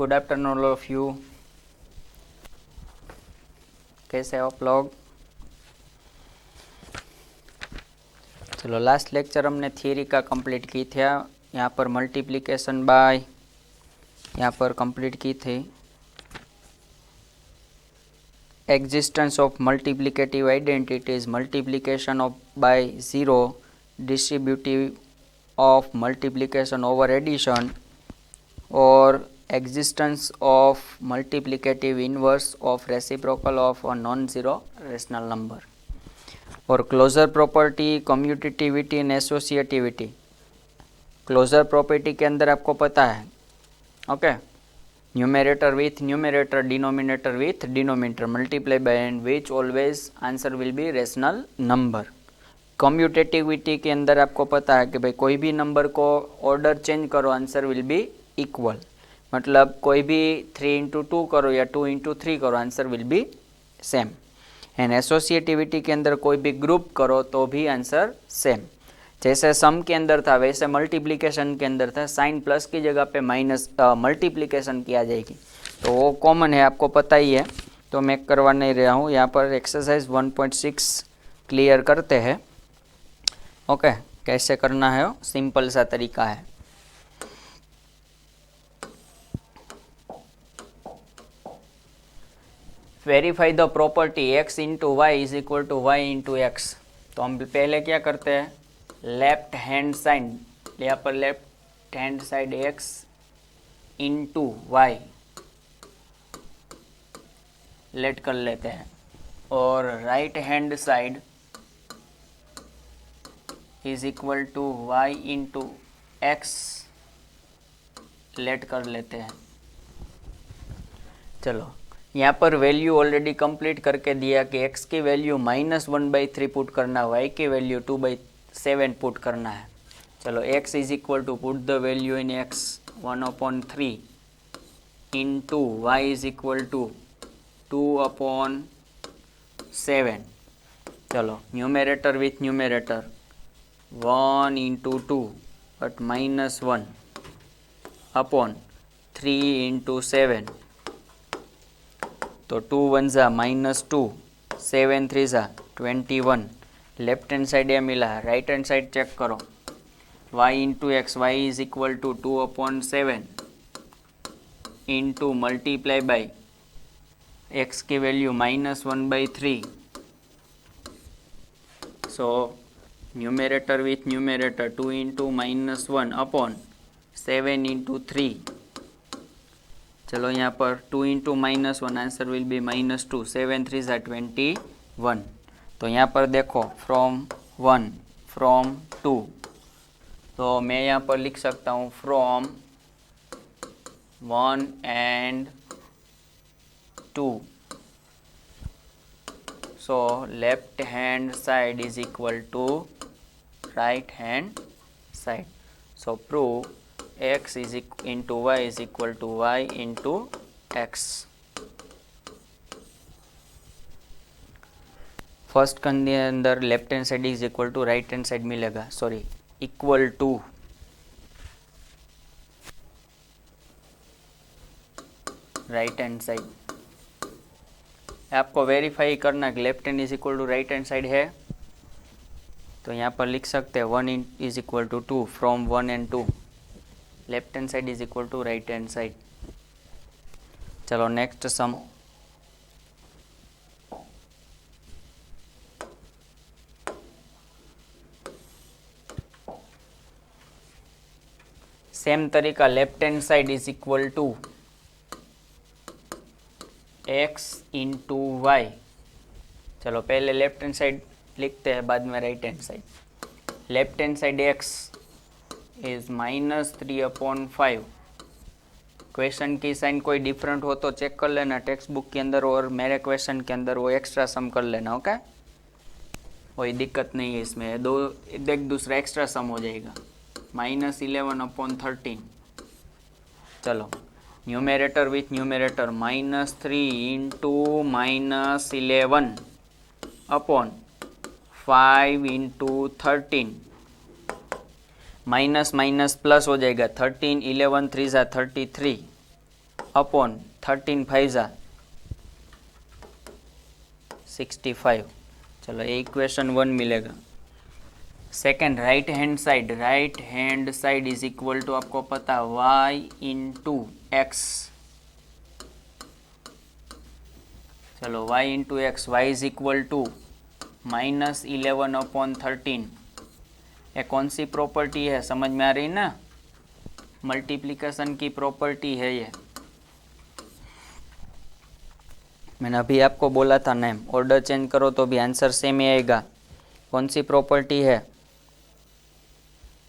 Good afternoon all of you. कैसे हो आप लोग? चलो, लास्ट लेक्चर हमने थियरी का कंप्लीट की थी। यहाँ पर मल्टीप्लिकेशन बाय यहाँ पर कंप्लीट की थी। Existence of multiplicative identities, multiplication of by zero, distributive of multiplication over addition और existence of multiplicative inverse of reciprocal of a non-zero rational number और closure property, commutativity and associativity. Closure property के अंदर आपको पता है, okay, numerator with numerator, denominator with denominator, multiply by and which always answer will be rational number. Commutativity के अंदर आपको पता है कि भाई कोई भी नंबर को ऑर्डर चेंज करो, आंसर विल बी इक्वल। मतलब कोई भी 3 इंटू 2 करो या 2 इंटू 3 करो, answer will B same. And associativity के अंदर कोई भी ग्रुप करो तो भी आंसर सेम। जैसे सम के अंदर था वैसे मल्टीप्लिकेशन के अंदर था, साइन प्लस की जगह पे माइनस मल्टीप्लिकेशन किया जाएगी, तो वो कॉमन है, आपको पता ही है, तो मैं करवा नहीं रहा हूँ। यहाँ पर एक्सरसाइज 1.6 क्लियर करते हैं। ओके, कैसे करना है, सिंपल सा तरीका है। Verify the property x into y is equal to y into x. तो हम पहले क्या करते हैं, लेफ्ट हैंड साइड, यहाँ पर left hand side x into y let कर लेते हैं और right hand side is equal to y into x let कर लेते हैं। चलो, यहाँ पर वैल्यू ऑलरेडी कंप्लीट करके दिया कि x की वैल्यू -1/3 पुट करना, y की वैल्यू 2/7 पुट करना है। चलो, x is equal to put the value in x 1/3 into y is equal to 2/7। चलो, numerator with numerator 1 into 2 but -1 upon 3 into 7, तो 2 1 ज़ा -2, 7 3 ज़ा 21। लेफ्ट हैंड साइड ये मिला है, राइट हैंड साइड चेक करो, y into x, y is equal to 2/7 into multiply by x की value -1/3। So numerator with numerator 2 into -1 upon 7 into 3। चलो, यहाँ पर 2 इंटू -1, आंसर विल बी -2, 7 3 ज़ा 21। तो यहाँ पर देखो फ्रॉम 1 फ्रॉम 2, तो मैं यहाँ पर लिख सकता हूँ from 1 and 2। So left hand side is equal to right hand side. So prove x is into y is equal to y into x। First के अंदर left hand side is equal to right hand side मिलेगा, sorry equal to right hand side. आपको verify करना कि left hand is equal to right hand side है, तो यहाँ पर लिख सकते हैं 1 is equal to 2 from 1 and 2, left hand side is equal to right hand side. चलो, नेक्स्ट सम। सेम तरीका, left hand side is equal to x into y. चलो, पहले लेफ्ट हैंड साइड लिखते हैं, बाद में right hand side. Left hand side x is -3/5। Question की sign कोई डिफरेंट हो तो चेक कर लेना टेक्स्ट बुक के अंदर, और मेरे क्वेश्चन के अंदर वो एक्स्ट्रा सम कर लेना, ओके, कोई दिक्कत नहीं है इसमें, दो एक दूसरा एक्स्ट्रा सम हो जाएगा, -11/13। चलो, numerator with numerator -3 into -11 upon 5 into 13, minus minus plus हो जाएगा, 13 11 3 ज़ा 33, अपॉन 13 फाइजा 65। चलो इक्वेशन 1 मिलेगा। Second, right hand side is equal to आपको पता y इंटू एक्स। चलो y into x, y is equal to -11/13। ये कौन सी प्रॉपर्टी है, समझ में आ रही ना? मल्टीप्लिकेशन की प्रॉपर्टी है ये। मैंने अभी आपको बोला था नेम, ऑर्डर चेंज करो तो भी आंसर सेम ही आएगा। कौन सी प्रॉपर्टी है?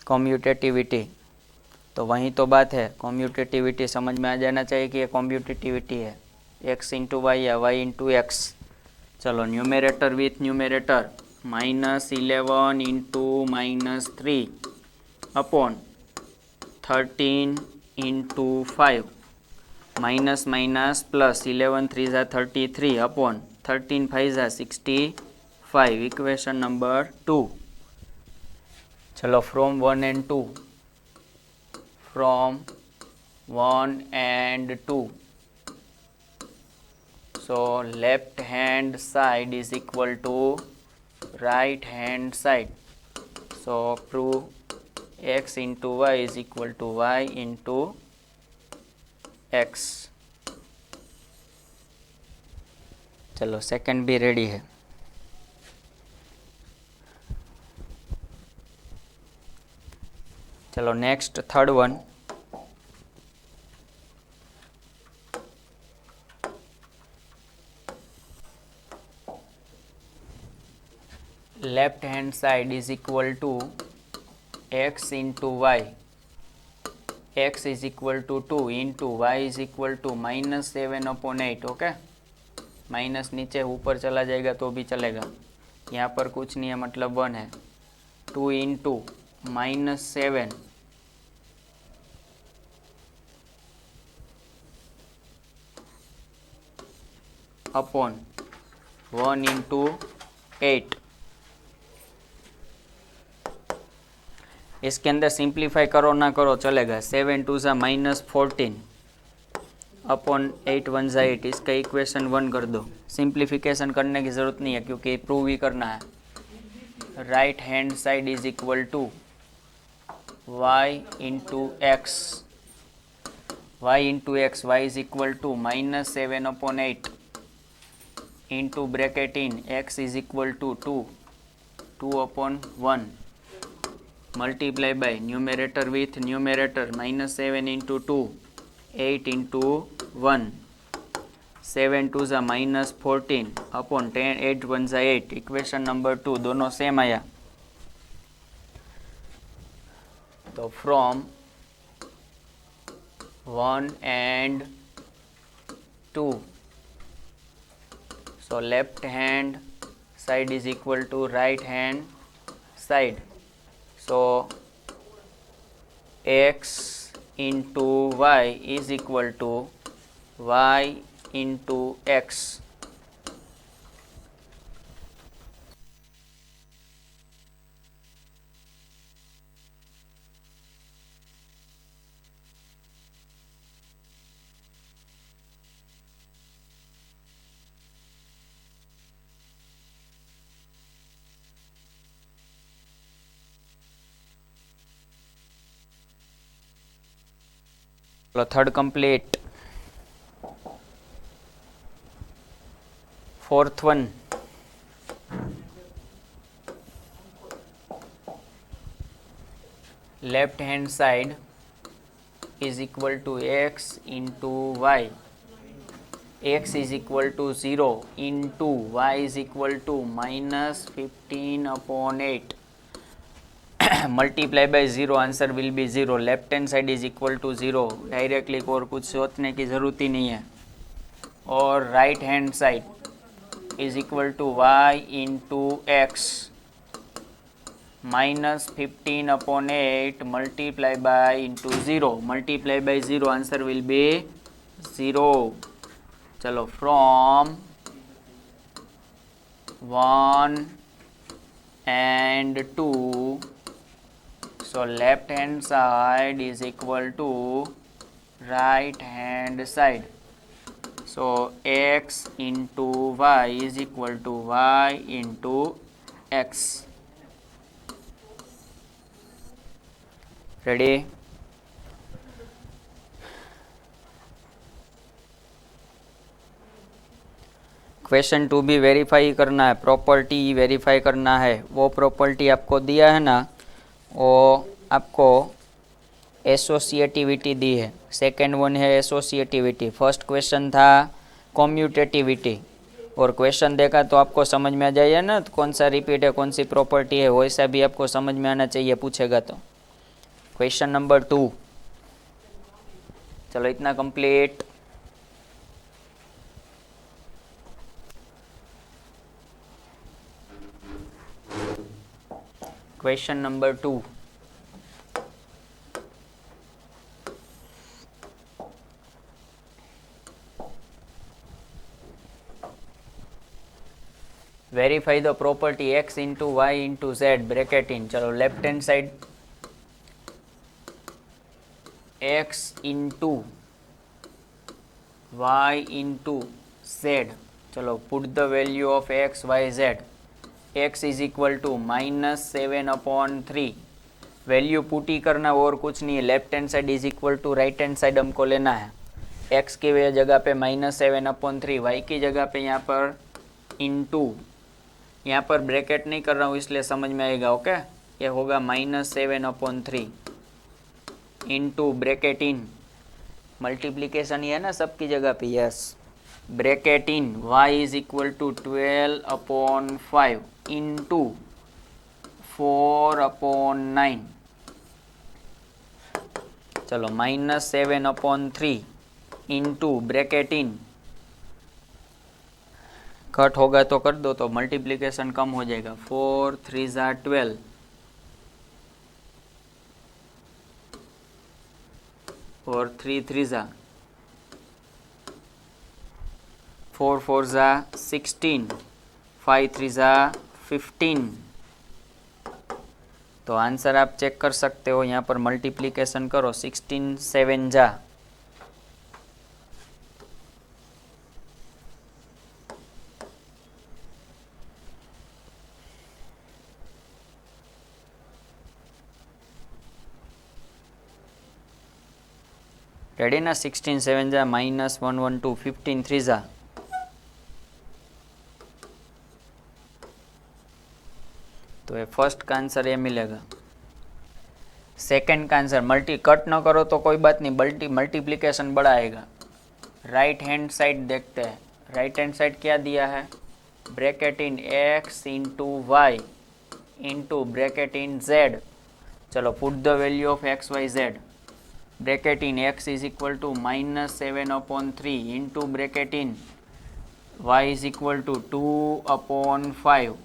कॉम्यूटेटिविटी। तो वही तो बात है, कॉम्यूटेटिविटी समझ में आ जाना चाहिए कि ये कॉम्यूटेटिविटी है, x इंटू वाई या y इंटू एक्स। चलो numerator with numerator, -11 into -3 upon 13 into 5 minus minus plus 11 3 ज़ा 33 अपॉन 13 5 ज़ा 65। Equation number 2। चलो from 1 and 2, from 1 and 2, so left hand side is equal to right hand side, so prove x into y is equal to y into x। चलो second भी ready है। चलो next third one, left hand side is equal to x into y, x is equal to 2 into y is equal to -7/8। Okay, minus नीचे ऊपर चला जाएगा तो भी चलेगा, यहाँ पर कुछ नहीं है मतलब 1 है। 2 इंटू -7 अपॉन 1 इंटू 8। इसके अंदर सिंप्लीफाई करो ना करो चलेगा। 7 2 ज़ा -14 अपॉन 8 1 ज़ा 8। इसका इक्वेशन 1 कर दो। सिंप्लीफिकेशन करने की ज़रूरत नहीं है क्योंकि प्रूव ही करना है। Right hand side is equal to y into x, y into x, y is equal to -7/8 into bracket in x is equal to 2/1 multiply by numerator with numerator, -7 into 2 8 into 1, 7 2 ज़ा -14 upon 10 8 1 ज़ा 8। Equation number 2 दोनों same आया। तो from 1 and 2, so left hand side is equal to right hand side, so x into y is equal to y into x। Third complete. Fourth one, left hand side is equal to x into y, x is equal to 0 into y is equal to -15/8 multiply by 0, answer will be 0। Left hand side is equal to 0 directly, और कुछ सोचने की ज़रूरत ही नहीं है। और right hand side is equal to y into x, -15/8 multiply by into 0, multiply by 0, answer will be 0। चलो from 1 and 2, so left hand side is equal to right hand side. So x into y is equal to y into x. Ready? Question two भी verify करना है, property verify करना है। वो property आपको दिया है ना, वो आपको एसोसिएटिविटी दी है। सेकेंड वन है एसोसिएटिविटी। फर्स्ट क्वेश्चन था कॉम्यूटेटिविटी। और क्वेश्चन देखा तो आपको समझ में आ जाइए ना, तो कौन सा रिपीट है, कौन सी प्रॉपर्टी है, वैसा भी आपको समझ में आना चाहिए पूछेगा तो। क्वेश्चन नंबर 2, चलो इतना complete. Question number 2, verify the property x into y into z bracket in. चलो left hand side x into y into z. चलो put the value of x y z। x is equal to -7/3। Value put ही करना और कुछ नहीं है। Left hand side is equal to right hand side हमको लेना है। x की जगह पे -7/3, y की जगह पे यहाँ पर इंटू, यहाँ पर ब्रैकेट नहीं कर रहा हूँ इसलिए समझ में आएगा। ओके, ये होगा -7/3 इंटू ब्रैकेट इन, मल्टीप्लीकेशन ही है ना सबकी जगह पे, yes, bracket in y is equal to 12/5 into 4/9। चलो -7/3 इंटू ब्रैकेट इन, कट होगा तो कर दो, तो मल्टीप्लिकेशन कम हो जाएगा। 4 3 ज़ा 12 और 3 3 ज़ा 4 4 ज़ा 16, 5 3 ज़ा 15। तो आंसर आप चेक कर सकते हो, यहाँ पर मल्टीप्लिकेशन करो। 16 7 ज़ा 16 7 ज़ा -112, 15 3 ज़ा। तो ये फर्स्ट का आंसर ये मिलेगा। सेकंड का आंसर कट न करो तो कोई बात नहीं, मल्टीप्लिकेशन बड़ा आएगा। राइट हैंड साइड देखते हैं। राइट हैंड साइड क्या दिया है, bracket in x into y into bracket in z। चलो put the value of x y z। Bracket in x is equal to -7/3 into bracket in y is equal to 2/5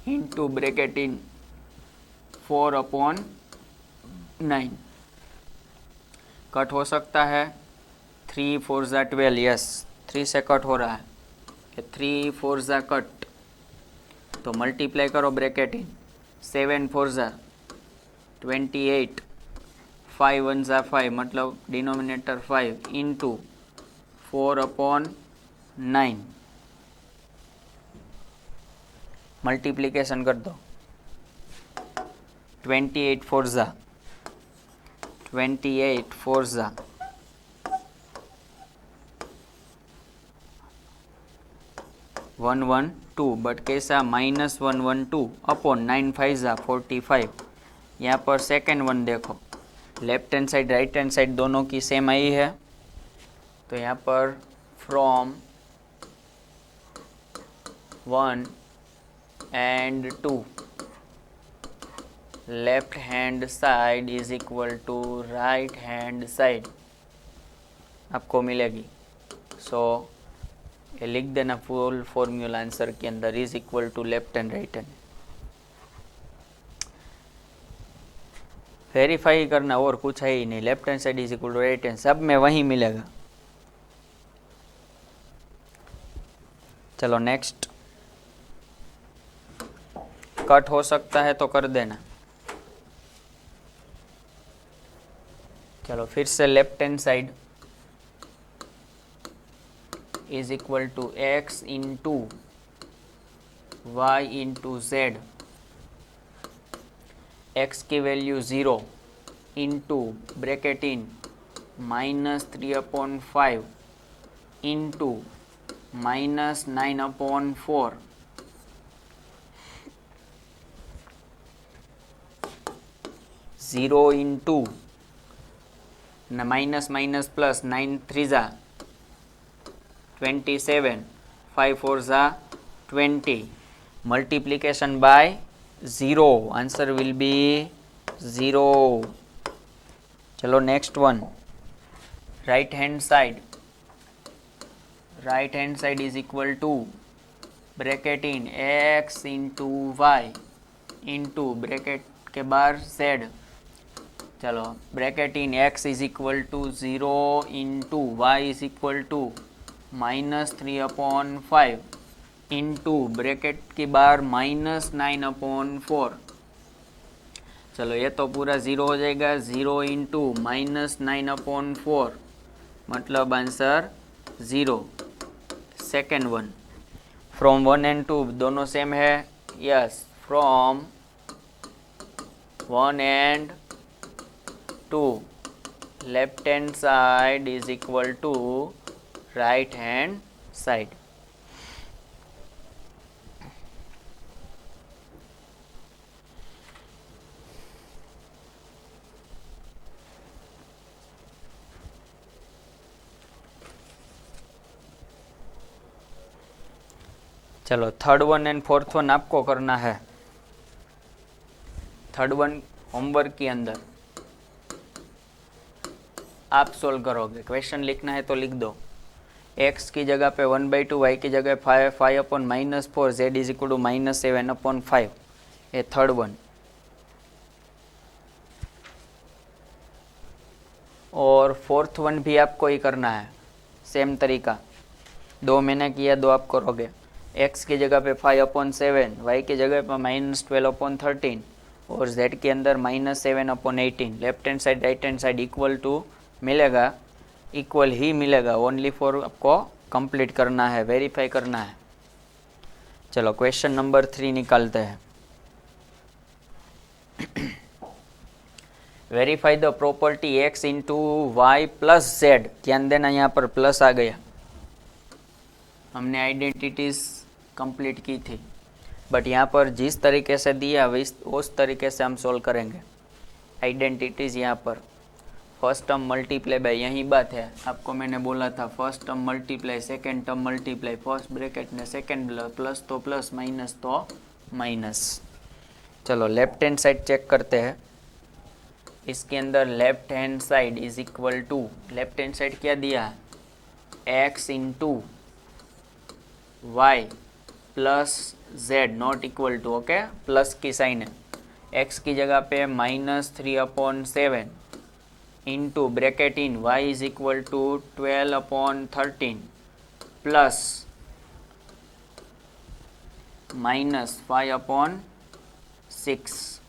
into bracket in 4/9। Cut हो सकता है। 3 4 ज़ा 12, yes 3 से cut हो रहा है। 3 4 ज़ा कट, तो मल्टीप्लाई करो ब्रैकेट इन। 7 4 ज़ा 28, 5 1 ज़ा 5 मतलब डिनोमिनेटर 5 इंटू 4/9। मल्टीप्लिकेशन कर दो। 28 4 ज़ा 112, बट कैसा -112/9 5 ज़ा 45। यहाँ पर सेकेंड वन देखो, left hand side right hand side दोनों की सेम आई है। तो यहाँ पर from 1 and 2 left hand side is equal to right hand side आपको मिलेगी। सो ये लिख देना फुल फॉर्मूला आंसर के अंदर, is equal to left hand right hand. Verify करना और कुछ है ही नहीं। Left hand side is equal to right hand, सब में वही मिलेगा। चलो नेक्स्ट। कट हो सकता है तो कर देना। चलो फिर से left hand side is equal to x into y into z, x की value 0 into bracket in -3/5 into -9/4 0 into minus minus plus 9 3 ज़ा 27, 5 4 ज़ा 20, multiplication by 0, answer will be 0. चलो next one, right hand side is equal to bracket in x into y into bracket के बाहर z. चलो bracket in x is equal to 0 into y is equal to -3/5 into bracket के बाहर -9/4. चलो ये तो पूरा 0 हो जाएगा. 0 इंटू -9/4 मतलब answer 0. Second one, from 1 and 2 दोनों सेम है. Yes, from 1 and 2 left hand side is equal to right hand side. चलो third one and fourth one आपको करना है. थर्ड वन होमवर्क के अंदर आप सोल्व करोगे. क्वेश्चन लिखना है तो लिख दो. x की जगह पे 1/2, y की जगह 5/-4, z इज इक्वल टू -7/5. ये थर्ड वन. और फोर्थ वन भी आपको ही करना है, सेम तरीका. 2 मैंने किया, 2 आप करोगे. x की जगह पे 5/7, y की जगह पे -12/13 और z के अंदर -7/18. Left hand side right hand side equal to मिलेगा, इक्वल ही मिलेगा. ओनली फॉर आपको कंप्लीट करना है, वेरीफाई करना है. चलो क्वेश्चन नंबर 3 निकालते हैं. Verify the property x into y plus z. ध्यान देना, यहाँ पर प्लस आ गया. हमने आइडेंटिटीज कंप्लीट की थी, बट यहाँ पर जिस तरीके से दिया उस तरीके से हम सोल्व करेंगे. आइडेंटिटीज यहाँ पर फर्स्ट टर्म मल्टीप्लाई बाय, यही बात है. आपको मैंने बोला था first term multiply second term multiply, first bracket में सेकेंड प्लस तो प्लस, माइनस तो माइनस. चलो लेफ्ट हैंड साइड चेक करते हैं. इसके अंदर left hand side is equal to, left hand side क्या दिया, x into y plus z not equal to, okay, plus की साइन है. x की जगह पे -3/7 into bracket in y is equal to 12/13 plus -5/6.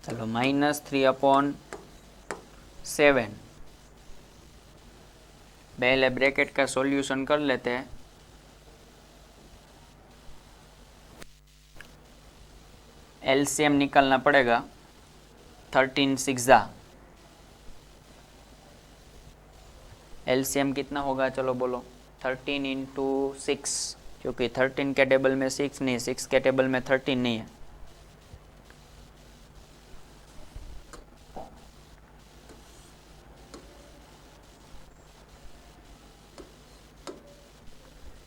चलो -3/7 पहले ब्रैकेट का सॉल्यूशन कर लेते हैं. एलसीएम निकालना पड़ेगा. 13 6 ज़ा, एलसीएम कितना होगा, चलो बोलो. 13 इंटू 6, क्योंकि 13 के टेबल में 6 नहीं, 6 के टेबल में 13 नहीं है.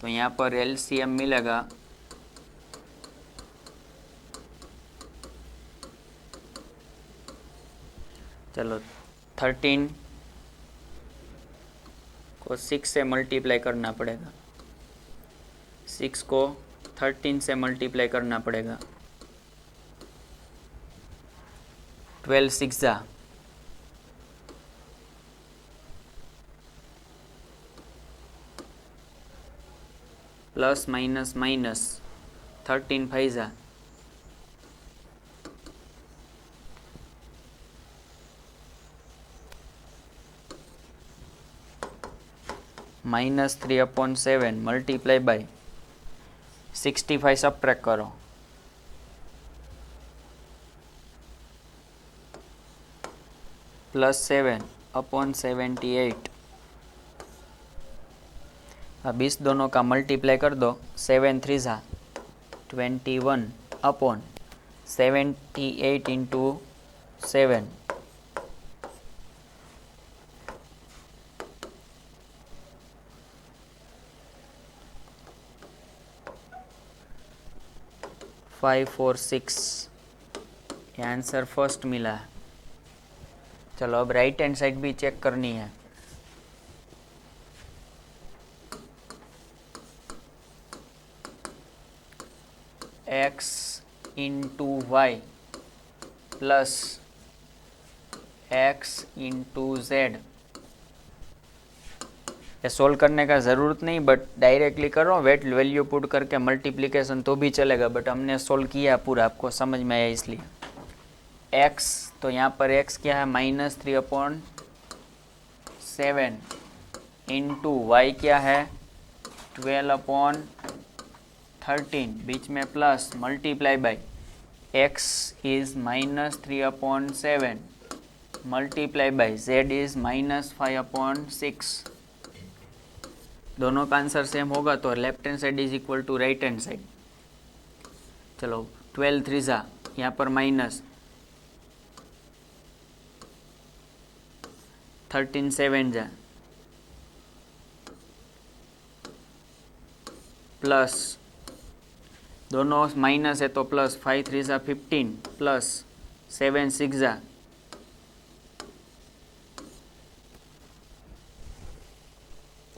तो यहाँ पर एलसीएम मिलेगा चलो 13 को 6 से मल्टीप्लाई करना पड़ेगा, 6 को 13 से मल्टीप्लाई करना पड़ेगा. 12 6 ज़ा, प्लस माइनस माइनस 13 5 ज़ा, -3/7 मल्टीप्लाई बाय 65 सब्ट्रैक्ट करो +7/78। अब इस दोनों का मल्टीप्लाई कर दो। 7 3 ज़ा 21/78 इंटू 7 546। ये आंसर फर्स्ट मिला है। चलो अब राइट हैंड साइड भी चेक करनी है। x into y plus x into z. ये सोल्व करने का ज़रूरत नहीं, बट डायरेक्टली करो वेट वैल्यू पुट करके मल्टीप्लिकेशन तो भी चलेगा, बट हमने सोल्व किया पूरा, आपको समझ में आया इसलिए। x तो यहाँ पर x क्या है -3/7 इंटू वाई क्या है 12/13, बीच में plus multiply by x is -3/7 multiply by z is -5/6। दोनों का आंसर सेम होगा तो left hand side is equal to right hand side. चलो 12 3 ज़ा यहाँ पर माइनस 13 7 ज़ा प्लस दोनों माइनस है तो प्लस 5 3 ज़ा 15 प्लस 7 6 ज़ा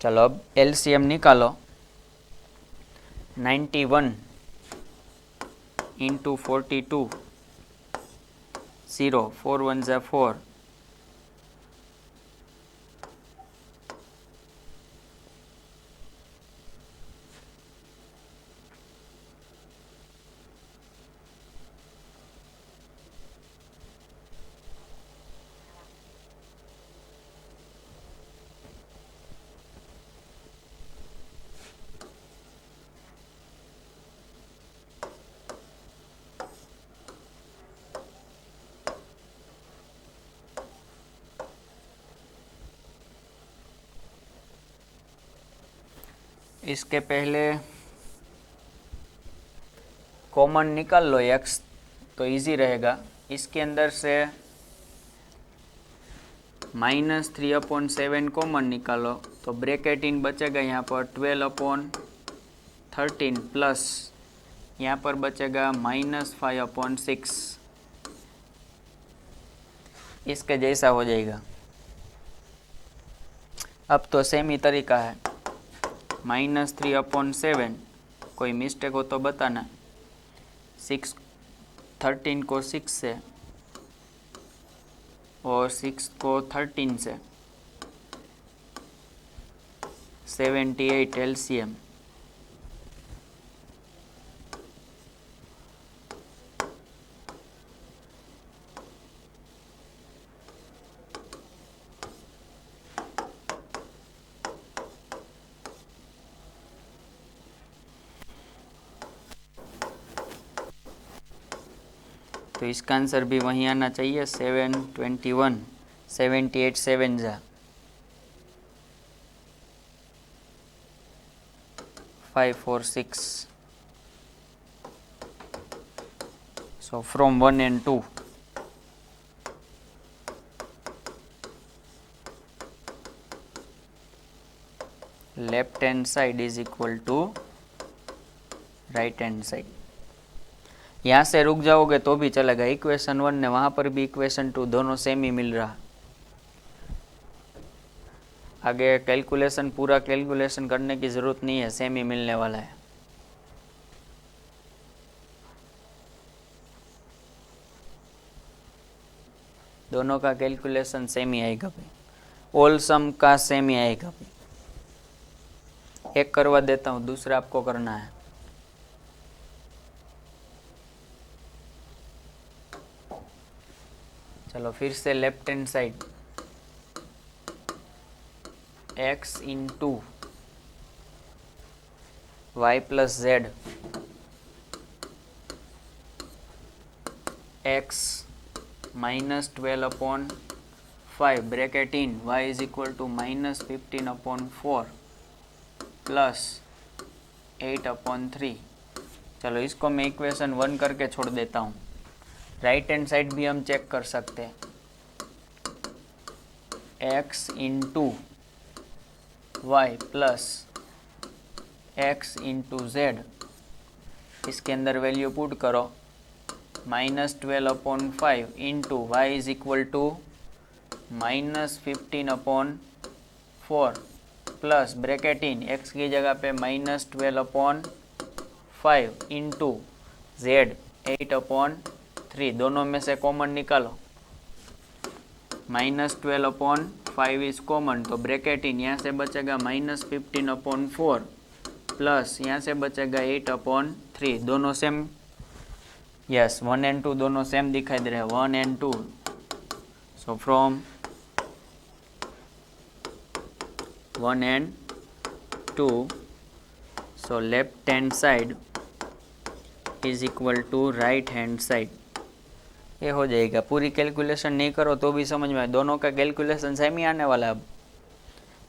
चलो अब एलसीएम निकालो। 91 इंटू 42 0 4 1 ज़ा 4 इसके पहले कॉमन निकाल लो x तो इजी रहेगा। इसके अंदर से -3/7 कॉमन निकालो तो ब्रैकेट इन बचेगा यहाँ पर 12/13 प्लस यहाँ पर बचेगा -5/6। इसके जैसा हो जाएगा। अब तो सेम ही तरीका है। -3/7 कोई मिस्टेक हो तो बताना। 13 को 6 से और 6 को 13 से 78 एलसीएम। तो इसका आंसर भी वहीं आना चाहिए। 721 78 7 ज़ा 546। So from 1 and 2 left hand side is equal to right hand side। यहाँ से रुक जाओगे तो भी चलेगा। इक्वेशन 1 ने वहाँ पर भी इक्वेशन 2 दोनों सेम ही मिल रहा। आगे कैलकुलेशन पूरा कैलकुलेशन करने की ज़रूरत नहीं है, सेम ही मिलने वाला है। दोनों का कैलकुलेशन सेम ही आएगा भाई। ऑल सम का सेम ही आएगा भाई। एक करवा देता हूँ, दूसरा आपको करना है। चलो फिर से left hand side x into y plus z x minus 12/5 bracket in y is equal to minus 15/4 plus 8/3। चलो इसको मैं इक्वेशन 1 करके छोड़ देता हूँ। राइट हैंड साइड भी हम चेक कर सकते हैं। x into y plus x into z, इसके अंदर वैल्यू पुट करो। Minus 12/5 into y is equal to minus 15/4 plus bracket in x की जगह पे माइनस 12/5 इंटू जेड 8/3। दोनों में से कॉमन निकालो। माइनस 12/5 इज कॉमन, तो ब्रैकेट इन यहाँ से बचेगा माइनस 15/4 प्लस यहाँ से बचेगा 8/3। दोनों सेम, यस 1 एंड 2 दोनों सेम दिखाई दे रहे हैं, 1 and 2। So from 1 and 2, so left hand side is equal to right hand side. ये हो जाएगा। पूरी कैलकुलेशन नहीं करो तो भी समझ में आए, दोनों का कैलकुलेशन सेम ही आने वाला है। अब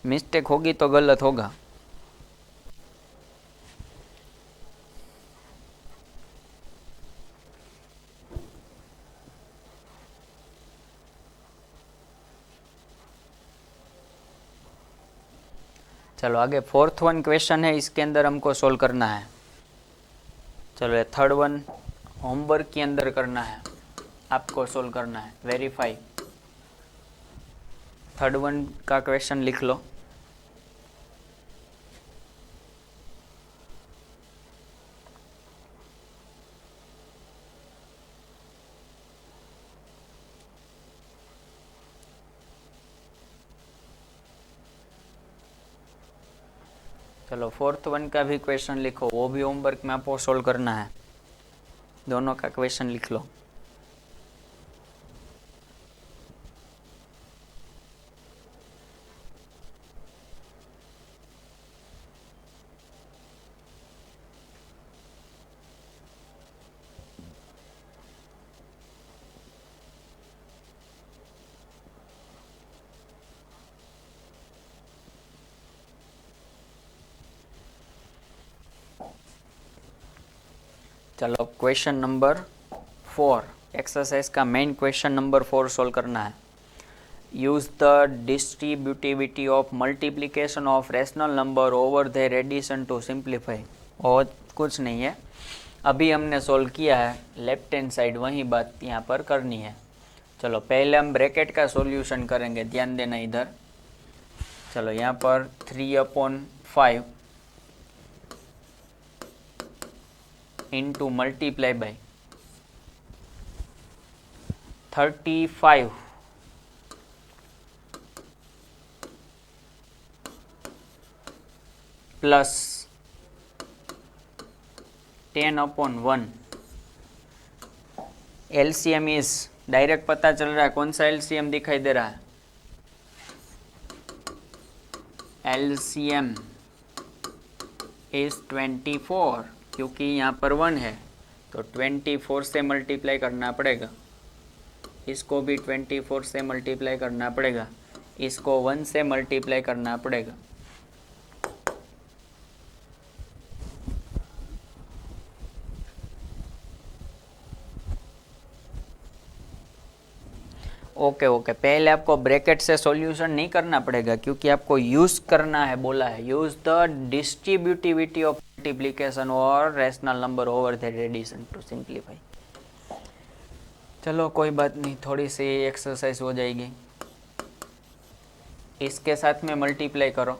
मिस्टेक होगी तो गलत होगा। चलो आगे फोर्थ वन क्वेश्चन है, इसके अंदर हमको सोल्व करना है। चलो ये थर्ड वन होमवर्क के अंदर करना है, आपको सोल्व करना है। वेरीफाई थर्ड वन का क्वेश्चन लिख लो। चलो फोर्थ वन का भी क्वेश्चन लिखो, वो भी होमवर्क में आपको सोल्व करना है। दोनों का क्वेश्चन लिख लो। चलो क्वेश्चन नंबर 4, एक्सरसाइज का मेन क्वेश्चन नंबर 4 सोल्व करना है। Use the distributivity of multiplication of rational number over their addition to simplify. और कुछ नहीं है, अभी हमने सोल्व किया है लेफ्ट हैंड साइड, वही बात यहाँ पर करनी है। चलो पहले हम ब्रैकेट का सॉल्यूशन करेंगे, ध्यान देना इधर। चलो यहाँ पर 3/5 into multiply bye 35 plus 10/1। LCM is direct पता चल रहा है, कौन सा एलसीएम दिखाई दे रहा है? एलसीएम इज 24, क्योंकि यहाँ पर 1 है तो 24 से मल्टीप्लाई करना पड़ेगा। इसको भी 24 से मल्टीप्लाई करना पड़ेगा, इसको 1 से मल्टीप्लाई करना पड़ेगा। ओके, पहले आपको ब्रैकेट से सॉल्यूशन नहीं करना पड़ेगा, क्योंकि आपको यूज करना है, बोला है use the distributivity of multiplication और rational number over the addition to simplify. चलो कोई बात नहीं, थोड़ी सी एक्सरसाइज हो जाएगी। इसके साथ में मल्टीप्लाई करो,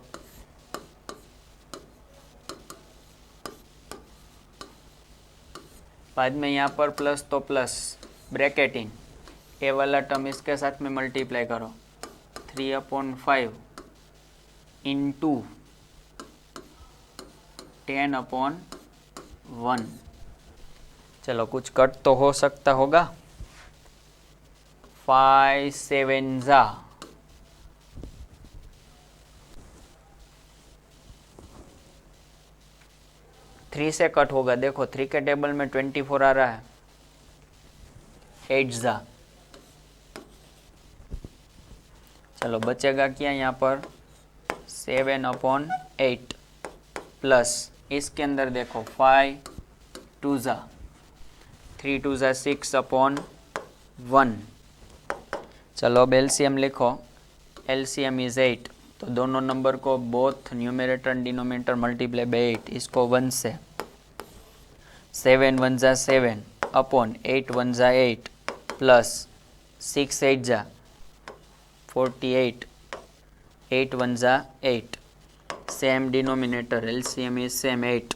बाद में यहाँ पर प्लस तो प्लस ब्रैकेट इन, ए वाला टर्म इसके साथ में मल्टीप्लाई करो। 3/5 इंटू 10/1। चलो कुछ कट तो हो सकता होगा। 5 7 जा 15 3 से कट होगा, देखो 3 के टेबल में 24 आ रहा है, 8 जा, चलो बचेगा क्या यहाँ पर 7/8 प्लस इसके अंदर देखो 5 2 जा, 3 2 जा 6/1। चलो अब एलसीएम लिखो, एलसीएम इज 8, तो दोनों नंबर को both numerator and denominator multiply bye 8, इसको 1 से 7 1 जा 7 अपॉन 8 1 जा 8 प्लस 6 8 जा 48, 8 1 जा 8, same denominator, LCM is same 8,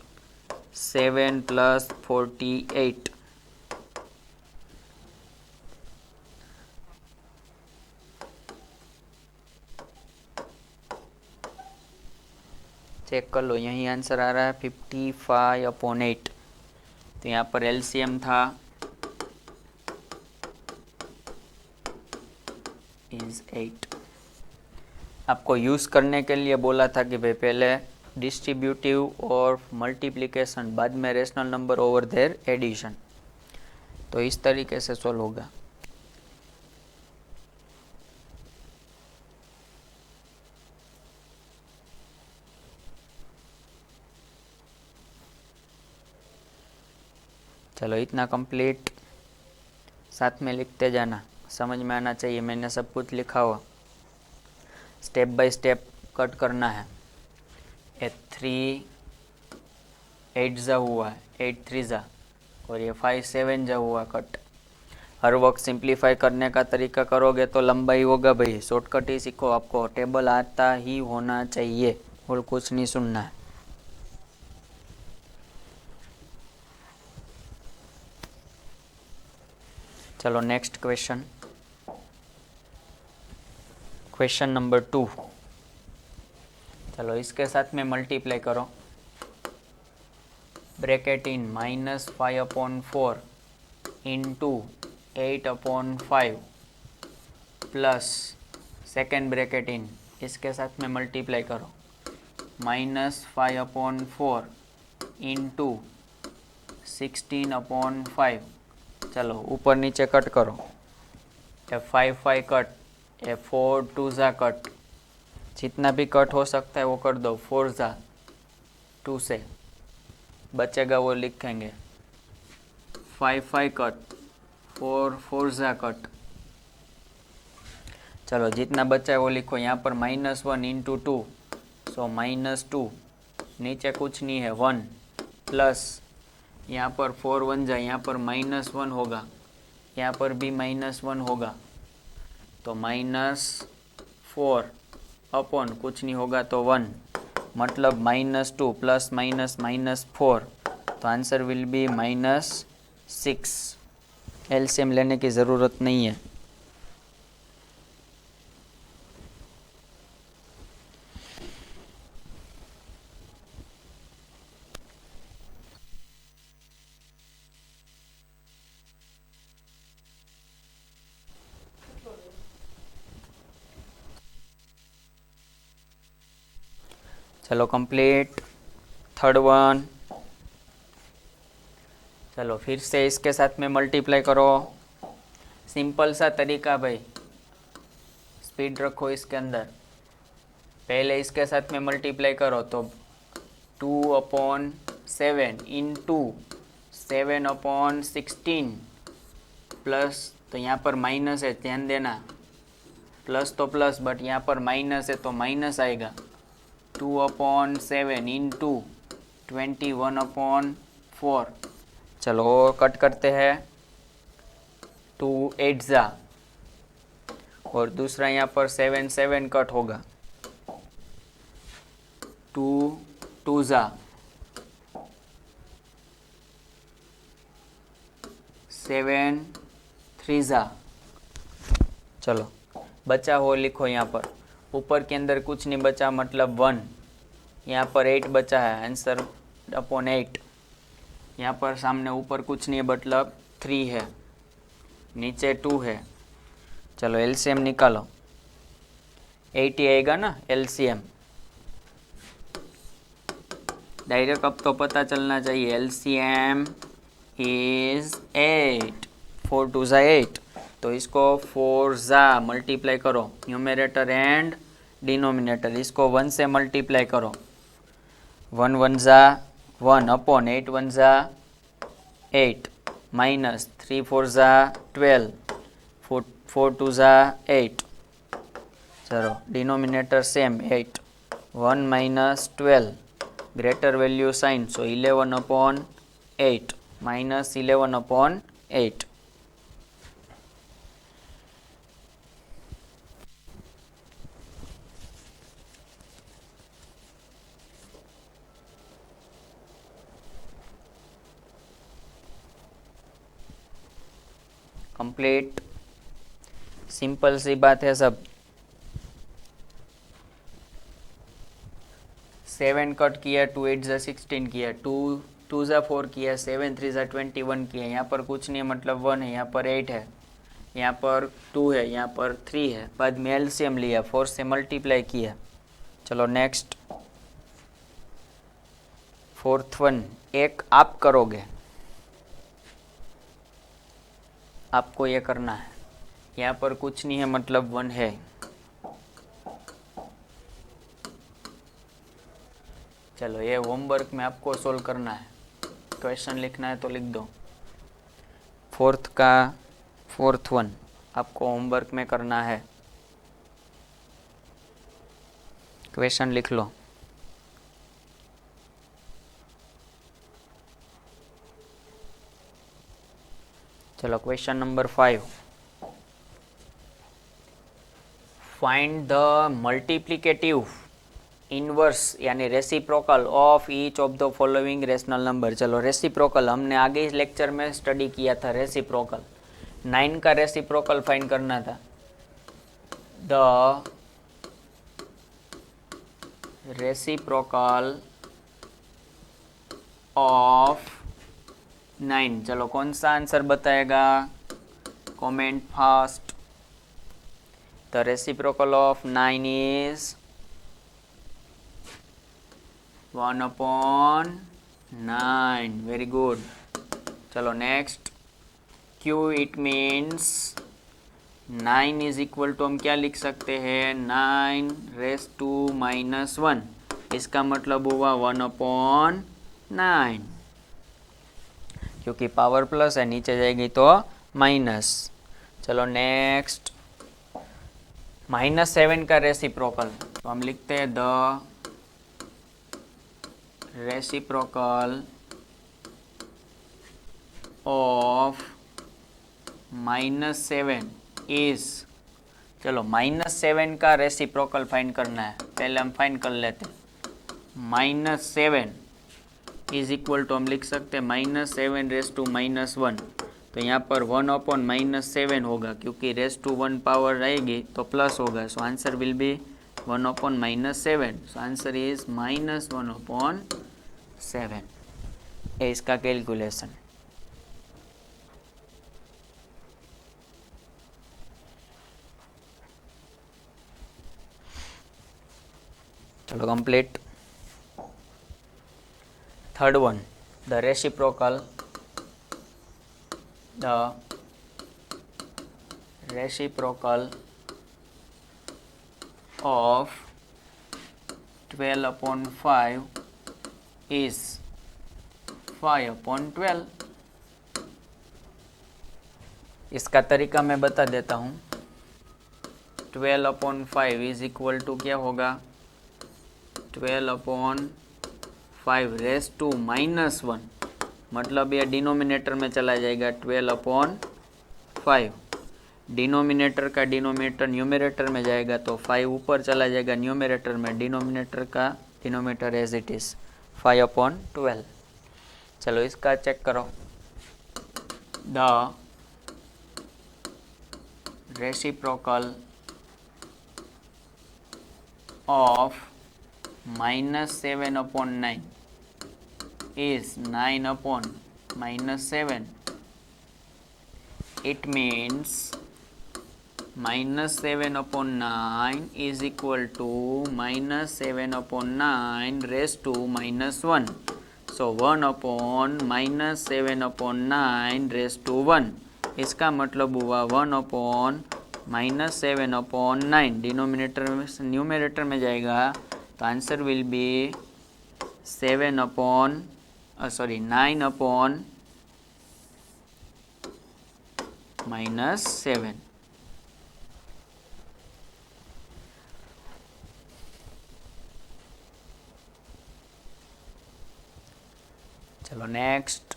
7 plus 48, check कर लो, यही आंसर आ रहा है 55/8। तो यहाँ पर एलसीएम था इज 8। आपको यूज़ करने के लिए बोला था कि भाई पहले डिस्ट्रीब्यूटिव और मल्टीप्लिकेशन, बाद में rational number over their addition, तो इस तरीके से सॉल्व होगा। चलो इतना कंप्लीट, साथ में लिखते जाना, समझ में आना चाहिए, मैंने सब कुछ लिखा हुआ, स्टेप बाय स्टेप कट करना है। 3 8 जा हुआ है, 8 3 जा, और ये 5 7 जा हुआ कट। हर वक्त सिंप्लीफाई करने का तरीका करोगे तो लंबाई होगा भाई, शॉर्टकट ही सीखो, आपको टेबल आता ही होना चाहिए और कुछ नहीं सुनना है। चलो नेक्स्ट क्वेश्चन, क्वेश्चन नंबर 2। चलो इसके साथ में मल्टीप्लाई करो, bracket in -5/4 into 8/5 plus second bracket in, इसके साथ में मल्टीप्लाई करो, -5/4 इंटू 16/5। चलो ऊपर नीचे कट करो, ये 5 5 कट, ये 4 2 जा कट, जितना भी कट हो सकता है वो कर दो, 4 जा 2 से बचेगा वो लिखेंगे, 5 5 कट, 4 4 जा कट। चलो जितना बचा है वो लिखो, यहाँ पर -1 इंटू 2, सो -2, नीचे कुछ नहीं है 1, प्लस यहाँ पर 4 1 जा, यहाँ पर -1 होगा, यहाँ पर भी -1 होगा, तो -4 अपॉन कुछ नहीं होगा तो 1, मतलब -2 प्लस माइनस -4, तो आंसर विल बी -6। एलसीएम लेने की ज़रूरत नहीं है। चलो कंप्लीट, थर्ड वन। चलो फिर से इसके साथ में मल्टीप्लाई करो, सिंपल सा तरीका भाई, स्पीड रखो इसके अंदर। पहले इसके साथ में मल्टीप्लाई करो तो 2/7 इंटू 7/16 प्लस, तो यहाँ पर माइनस है, ध्यान देना, प्लस तो प्लस बट यहाँ पर माइनस है तो माइनस आएगा, 2/7 इंटू 21/4। चलो कट करते हैं, 2 8 जा, और दूसरा यहाँ पर 7 7 कट होगा, 2 2 जा, 7 3 जा। चलो बचा हो लिखो, यहाँ पर ऊपर के अंदर कुछ नहीं बचा, मतलब 1, यहाँ पर 8 बचा है, आंसर अपॉन 8, यहाँ पर सामने ऊपर कुछ नहीं मतलब 3 है, नीचे 2 है। चलो एलसीएम निकालो, 80 आएगा ना एलसीएम, डायरेक्ट अब तो पता चलना चाहिए। LCM इज 8, 4 टू ज़ा 8, तो इसको 4 ज़ा मल्टीप्लाई करो, न्यूमरेटर एंड डिनोमिनेटर, इसको 1 से मल्टीप्लाई करो। 1 1 ज़ा 1 अपॉन 8 1 ज़ा 8 माइनस 3 4 ज़ा 12, 4 टू ज़ा 8, चलो denominator same 8, 1 minus 12 greater value sign, so 11 upon 8 minus 11 upon 8। Complete, simple सी बात है सब। 7 कट किया, 2 8 ज़ा 16 किया, 2 2 ज़ा 4 किया, 7 3 ज़ा 21 किया। यहाँ पर कुछ नहीं मतलब 1 है, यहाँ पर 8 है, यहाँ पर 2 है, यहाँ पर 3 है। बाद में LCM लिया, 4 से मल्टीप्लाई किया। चलो नेक्स्ट, फोर्थ वन, एक आप करोगे, आपको ये करना है। यहाँ पर कुछ नहीं है मतलब 1 है। चलो ये होमवर्क में आपको सोल्व करना है, क्वेश्चन लिखना है तो लिख दो। फोर्थ वन आपको होमवर्क में करना है, क्वेश्चन लिख लो। चलो question number 5, find the multiplicative inverse यानी reciprocal of each of the following rational number. चलो रेसिप्रोकल हमने आगे इस लेक्चर में स्टडी किया था। रेसिप्रोकल 9 का रेसिप्रोकल फाइंड करना था। द रेसिप्रोकल ऑफ 9, चलो कौन सा आंसर बताएगा, comment fast. The reciprocal of 9 is 1/9, very good. चलो next, Q it means 9 is equal to हम क्या लिख सकते हैं, 9⁻⁻1, इसका मतलब हुआ 1/9, क्योंकि पावर प्लस है, नीचे जाएगी तो माइनस। चलो नेक्स्ट, -7 का रेसिप्रोकल, तो हम लिखते हैं द रेसिप्रोकल ऑफ -7 इज, चलो -7 का रेसिप्रोकल फाइंड करना है, पहले हम फाइंड कर लेते हैं। -7 इज इक्वल टू हम लिख सकते हैं -7⁻⁻1, तो यहाँ पर 1/-7 होगा, क्योंकि ⁻1 पावर रहेगी तो प्लस होगा, so answer will B 1/-7, so answer is -1/7। ये इसका कैलकुलेशन। चलो complete. Third one, the reciprocal of 12/5 is 5/12। इसका तरीका मैं बता देता हूँ। 12/5 इज इक्वल टू क्या होगा, 12/5⁻⁻1, मतलब यह डिनोमिनेटर में चला जाएगा। 12/5 डिनोमिनेटर का डिनोमिनेटर न्यूमरेटर में जाएगा, तो 5 ऊपर चला जाएगा न्यूमरेटर में, डिनोमिनेटर का डिनोमिनेटर एज इट इज़ 5/12। चलो इसका चेक करो। The reciprocal of -7/9 is 9/-7. It means -7/9 is equal to -7/9 raise to -1. So 1/-7/9 raise to 1. इसका मतलब हुआ 1/-7/9. डिनोमिनेटर में न्यूमरेटर में जाएगा तो आंसर विल बी 9/-7. चलो next.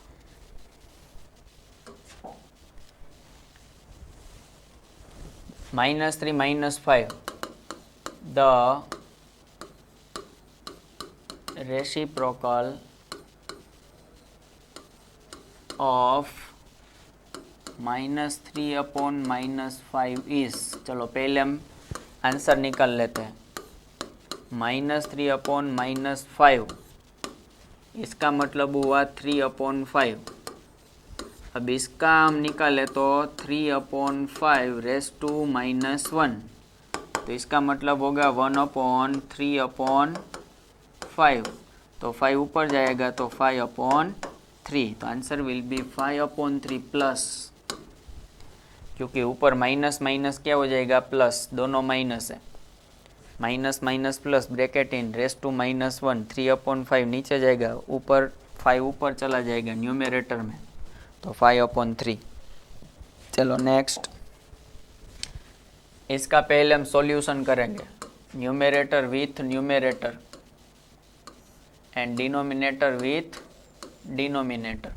-3 -5. The reciprocal of -3/-5 is. चलो पहले हम आंसर निकाल लेते हैं. -3/-5 इसका मतलब हुआ 3/5. अब इसका हम निकाले तो 3/5 रेस टू -1. तो इसका मतलब होगा 1/3/5. तो 5 ऊपर जाएगा तो 5/3. तो आंसर विल बी 5/3 प्लस, क्योंकि ऊपर माइनस माइनस क्या हो जाएगा प्लस, दोनों माइनस है. Minus minus plus bracket in raise to -1. 3/5 नीचे जाएगा, ऊपर 5 ऊपर चला जाएगा न्यूमरेटर में, तो 5/3. चलो नेक्स्ट. इसका पहले हम सॉल्यूशन करेंगे. Numerator with numerator and denominator with denominator.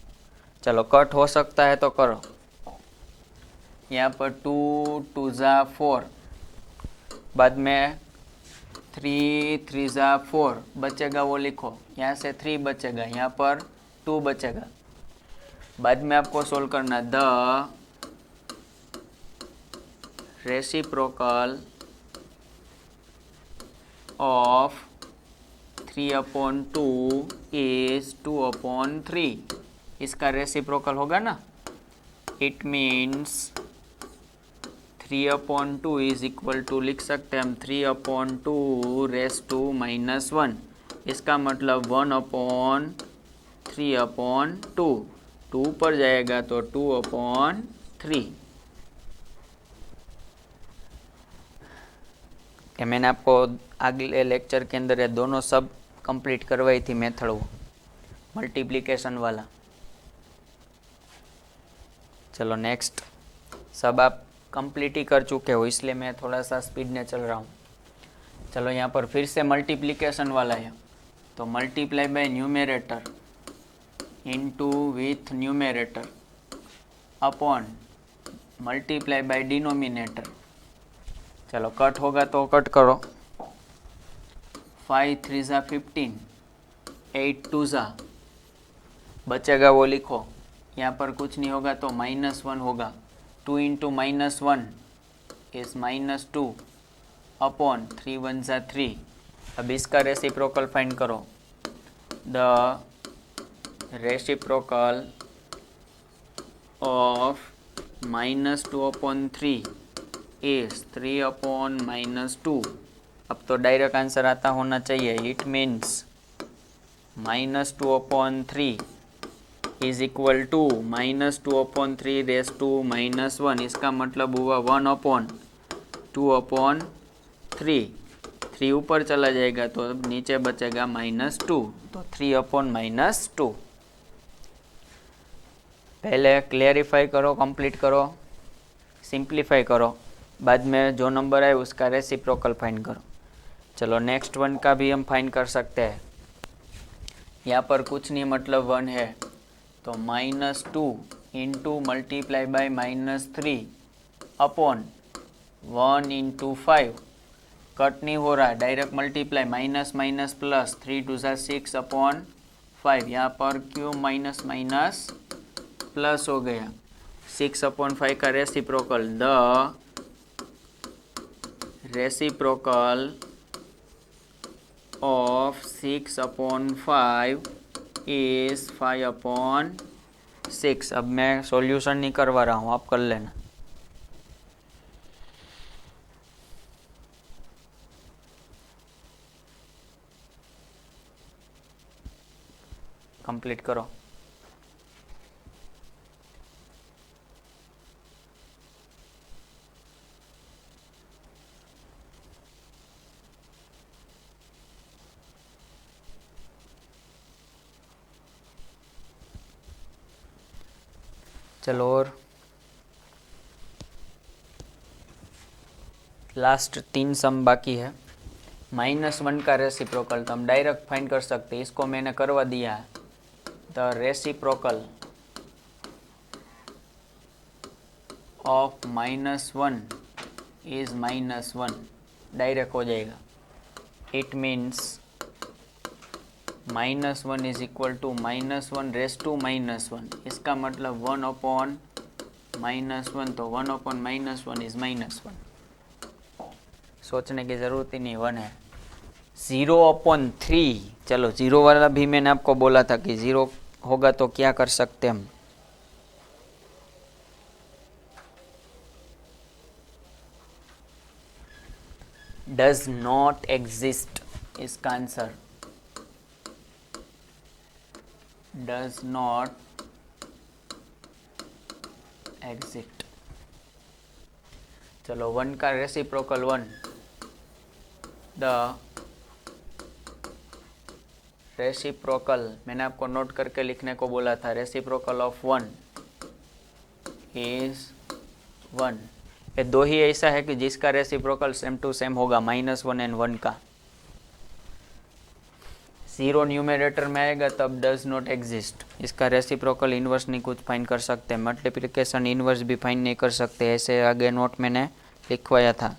चलो कट हो सकता है तो करो. यहाँ पर 2 2 ज़ा 4, बाद में 3 3 ज़ा 4 बचेगा, वो लिखो. यहाँ से 3 बचेगा, यहाँ पर 2 बचेगा. बाद में आपको सोल्व करना. The reciprocal of 3/2 is 2/3. इसका रेसिप्रोकल होगा ना. It means 3/2 is equal to, लिख सकते हैं हम 3/2 रेस टू -1. इसका मतलब 1/3/2. 2 पर जाएगा तो 2/3. कि मैंने आपको अगले लेक्चर के अंदर ये दोनों सब कंप्लीट करवाई थी मेथड, वो मल्टीप्लिकेशन वाला. चलो नेक्स्ट. सब आप कंप्लीट ही कर चुके हो, इसलिए मैं थोड़ा सा स्पीड में चल रहा हूँ. चलो यहाँ पर फिर से मल्टीप्लिकेशन वाला है. तो multiply by numerator into with numerator upon multiply by denominator. चलो कट होगा तो कट करो. 5 3 ज़ा 15, 8 2 ज़ा बचेगा, वो लिखो. यहाँ पर कुछ नहीं होगा तो -1 होगा. 2 इंटू -1 इज -2 अपॉन 3 1 ज़ा 3. अब इसका रेसिप्रोकल फाइंड करो. The reciprocal of -2/3 is 3/-2. अब तो डायरेक्ट आंसर आता होना चाहिए. It means -2/3 is equal to -2/3 raise to -1. इसका मतलब हुआ 1/2/3. 3 ऊपर चला जाएगा तो नीचे बचेगा -2. तो 3/-2. पहले क्लियरिफाई करो, कंप्लीट करो, सिंप्लीफाई करो. बाद में जो नंबर आए उसका रेसिप्रोकल फाइंड करो. चलो नेक्स्ट वन का भी हम फाइंड कर सकते हैं. यहाँ पर कुछ नहीं, मतलब 1 है तो -2 into multiply bye -3 upon 1 into 5. Cut नहीं हो रहा, direct multiply. Minus minus plus, 3 2 ज़ा 6 अपॉन 5. यहाँ पर क्यों माइनस माइनस प्लस हो गया. 6/5 का reciprocal. The reciprocal of 6/5 is 5/6. अब मैं सॉल्यूशन नहीं करवा रहा हूँ, आप कर लेना. कंप्लीट करो। चलो और लास्ट 3 सम बाकी है। -1 का रेसिप्रोकल तो हम डायरेक्ट फाइंड कर सकते हैं, इसको मैंने करवा दिया है। The reciprocal of -1 is -1, direct हो जाएगा। It means -1 is equal to -1 raise to -1, इसका मतलब 1 अपॉन -1, तो 1 अपॉन -1 इज -1। सोचने की ज़रूरत ही नहीं, 1 है। 0/3, चलो 0 वाला भी मैंने आपको बोला था कि 0 होगा तो क्या कर सकते हम। डज नॉट एग्जिस्ट, इसका आंसर डज नॉट एग्जिस्ट। चलो 1 का रेसिप्रोकल 1, द रेसिप्रोकल, मैंने आपको नोट करके लिखने को बोला था, रेसिप्रोकल ऑफ 1 इज 1। ये दो ही ऐसा है कि जिसका रेसिप्रोकल सेम टू सेम होगा, -1 एंड 1 का। 0 न्यूमरेटर में आएगा तब डज नॉट एग्जिस्ट। इसका रेसिप्रोकल इन्वर्स नहीं कुछ फाइंड कर सकते, मल्टीप्लिकेशन इन्वर्स भी फाइंड नहीं कर सकते, ऐसे आगे नोट मैंने लिखवाया था।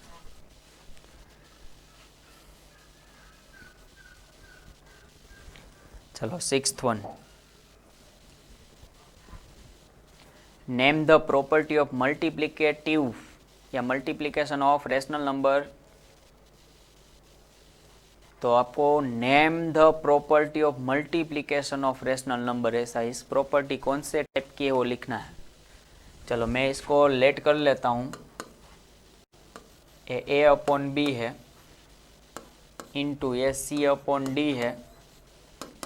चलो 6th one, name the property of multiplicative या मल्टीप्लिकेशन ऑफ रेशनल नंबर। तो आपको name the property of multiplication of rational number, ऐसा इस प्रॉपर्टी कौन से टाइप की है वो लिखना है। चलो मैं इसको लेट कर लेता हूँ। ए अपॉन बी है इंटू ये सी अपॉन डी है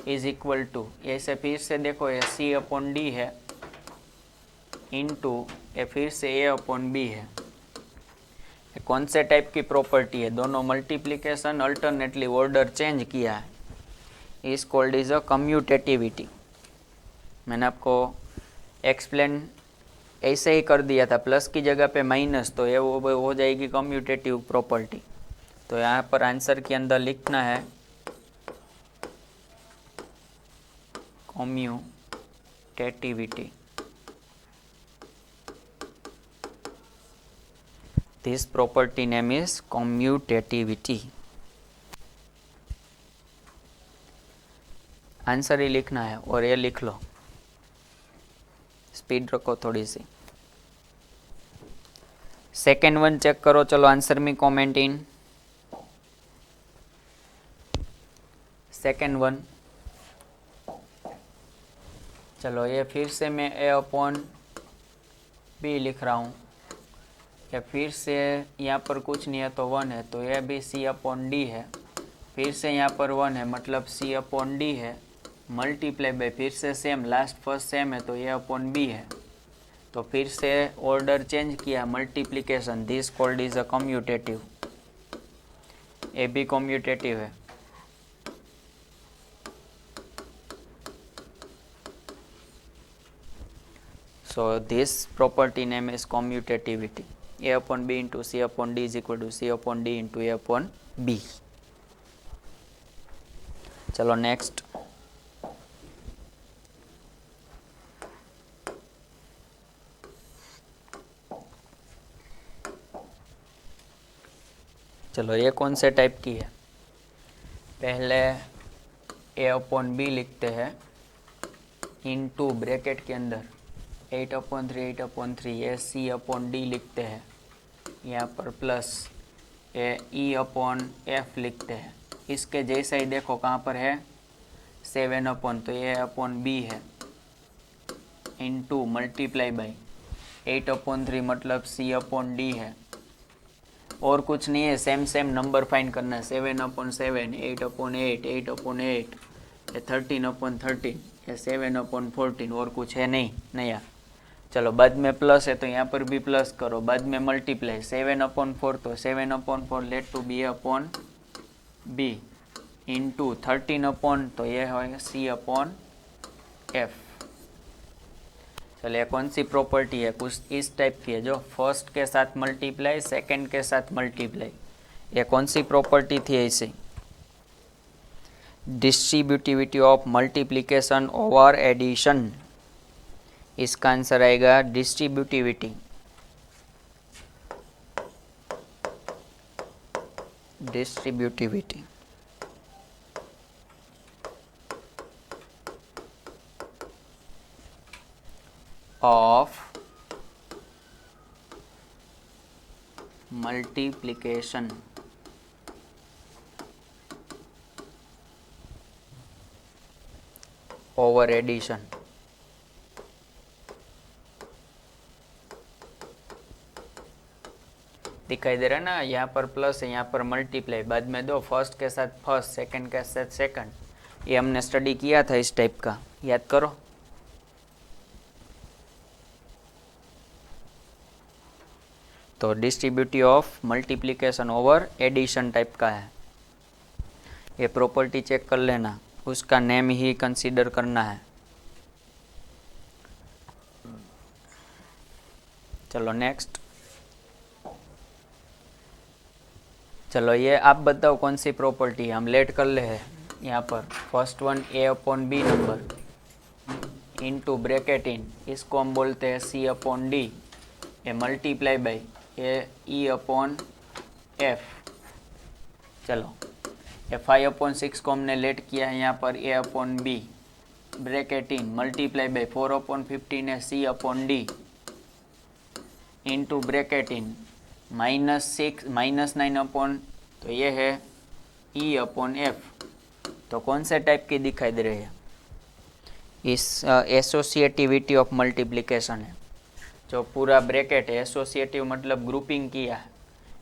इज इक्वल टू, ऐसे फिर से देखो ये सी अपॉन डी है इंटू ये फिर से ए अपॉन बी है। कौन से टाइप की प्रॉपर्टी है, दोनों मल्टीप्लिकेशन अल्टरनेटली ऑर्डर चेंज किया है, is called is a commutativity. मैंने आपको एक्सप्लेन ऐसे ही कर दिया था, प्लस की जगह पे माइनस, तो ये वो हो जाएगी कम्यूटेटिव प्रॉपर्टी। तो यहाँ पर आंसर के अंदर लिखना है commutativity. This property name is commutativity। Answer ही लिखना है और ये लिख लो, स्पीड रखो थोड़ी सी। सेकेंड वन चेक करो, चलो आंसर में कमेंट इन। सेकेंड वन, चलो ये फिर से मैं ए अपॉन बी लिख रहा हूँ, या फिर से यहाँ पर कुछ नहीं है तो 1 है, तो यह भी सी अपॉन डी है, फिर से यहाँ पर 1 है मतलब सी अपॉन डी है, मल्टीप्लाई बाय फिर से सेम, लास्ट फर्स्ट सेम है तो ये अपॉन बी है। तो फिर से ऑर्डर चेंज किया, multiplication, this called is a commutative. ए भी कम्यूटेटिव है। So this property name is commutativity. A upon B into C upon D is equal to C upon D into A upon B. चलो next, चलो ये कौन से type की है। पहले A अपॉन बी लिखते हैं इनटू ब्रैकेट के अंदर 8/3 ये सी अपॉन डी लिखते हैं, यहाँ पर प्लस ये ई अपॉन एफ लिखते हैं। इसके जैसा ही देखो कहाँ पर है 7 अपॉन, तो ये अपॉन बी है इनटू मल्टीप्लाई बाई 8/3 मतलब सी अपॉन डी है, और कुछ नहीं है, सेम सेम नंबर फाइंड करना है। 7/7, 8/8, 8/8, 13/13, ये 7/14 और कुछ है नहीं नया। चलो बाद में प्लस है तो यहाँ पर भी प्लस करो, बाद में मल्टीप्लाई 7/4 तो 7/4 let to b upon b into 13 upon तो ये होगा सी अपॉन एफ। चलो ये कौन सी प्रॉपर्टी है, कुछ इस टाइप की है, जो फर्स्ट के साथ मल्टीप्लाई सेकंड के साथ मल्टीप्लाई। ये कौन सी प्रॉपर्टी थी ऐसे, distributivity of multiplication over addition. इसका आंसर आएगा distributivity, distributivity of multiplication over addition. दिखाई दे रहा है ना, यहाँ पर प्लस है, यहाँ पर मल्टीप्लाई, बाद में दो, फर्स्ट के साथ फर्स्ट, सेकंड के साथ सेकंड। ये हमने स्टडी किया था इस टाइप का, याद करो। तो distributive of multiplication over addition type का है। ये प्रॉपर्टी चेक कर लेना, उसका नेम ही कंसीडर करना है। चलो नेक्स्ट। चलो ये आप बताओ कौन सी प्रॉपर्टी है, हम लेट कर ले है। यहाँ पर first one a upon b number into bracket in, इसको हम बोलते हैं सी अपॉन डी, ये मल्टीप्लाई बाई ये ई अपॉन एफ। चलो ये 5/6 को हमने लेट किया है, यहाँ पर a upon b bracket in multiply by 4/15 है c upon d into bracket in -9 upon तो ये है ई अपॉन एफ। तो कौन से टाइप की दिखाई दे रही है, इस एसोसिएटिविटी ऑफ मल्टीप्लिकेशन है। जो पूरा ब्रैकेट है, एसोसिएटिव मतलब ग्रुपिंग किया है,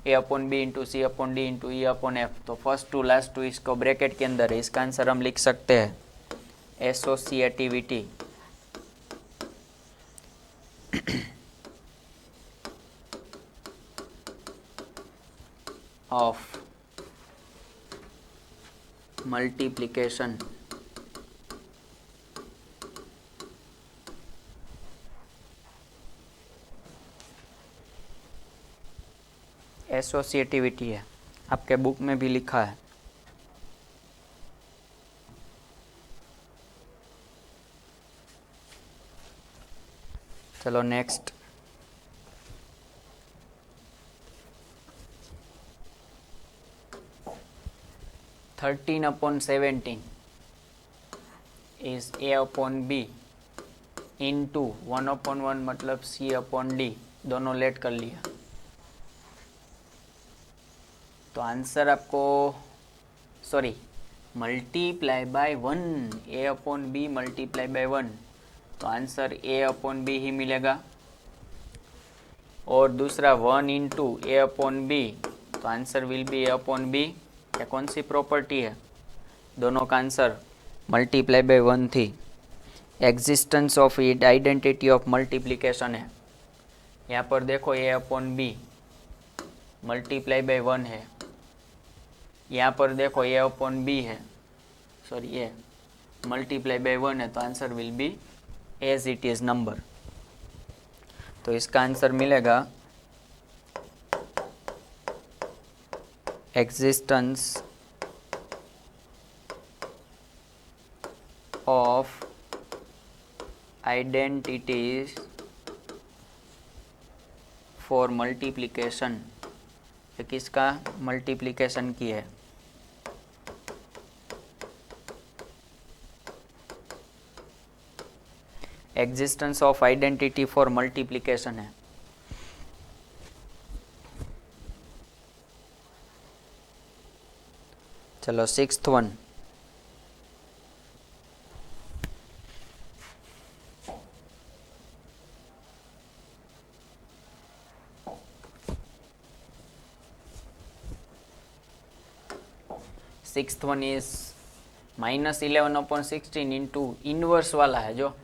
a upon b into c upon d into e upon f. तो फर्स्ट टू लास्ट टू इसको ब्रैकेट के अंदर है, इसका आंसर हम लिख सकते हैं एसोसिएटिविटी ऑफ मल्टीप्लिकेशन एसोसिएटिविटी है, आपके बुक में भी लिखा है। चलो next. Thirteen upon 17 is a upon b into 1/1 मतलब सी अपॉन डी, दोनों लेट कर लिया। तो आंसर आपको sorry multiply by 1, a upon B multiply by 1, तो आंसर ए अपॉन बी ही मिलेगा। और दूसरा 1 इंटू ए अपॉन बी, तो answer will be a upon b. क्या कौन सी प्रॉपर्टी है, दोनों का आंसर मल्टीप्लाई बाय 1 थी। Existence of it identity of multiplication है। यहाँ पर देखो A upon B multiply by 1 है, यहाँ पर देखो ए अपॉन बी है, सॉरी ए मल्टीप्लाई बाय 1 है, तो answer will be as it is number. तो इसका आंसर मिलेगा existence of identities for multiplication. किसका मल्टीप्लिकेशन की है, existence of identity for multiplication है। चलो sixth one. Sixth one is -11/16 into inverse वाला है, जो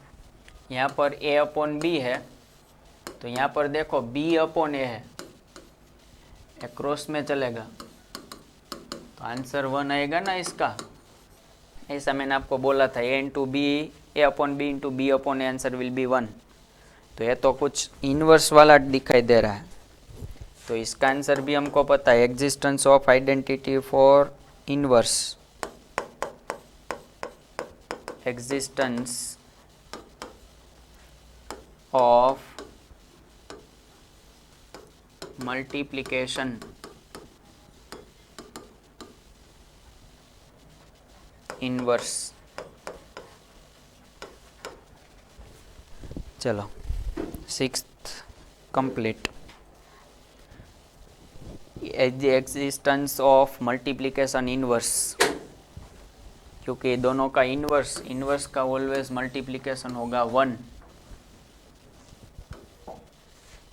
यहाँ पर a/b है, तो यहाँ पर देखो b/a है, क्रॉस में चलेगा तो आंसर 1 आएगा ना इसका। ऐसा मैंने आपको बोला था, a/b into b/a answer will B 1। तो ये तो कुछ इनवर्स वाला दिखाई दे रहा है, तो इसका आंसर भी हमको पता है, existence of identity for inverse, existence of multiplication inverse. चलो 6th complete. Existence of multiplication inverse, क्योंकि दोनों का इनवर्स का ऑलवेज मल्टीप्लिकेशन होगा 1।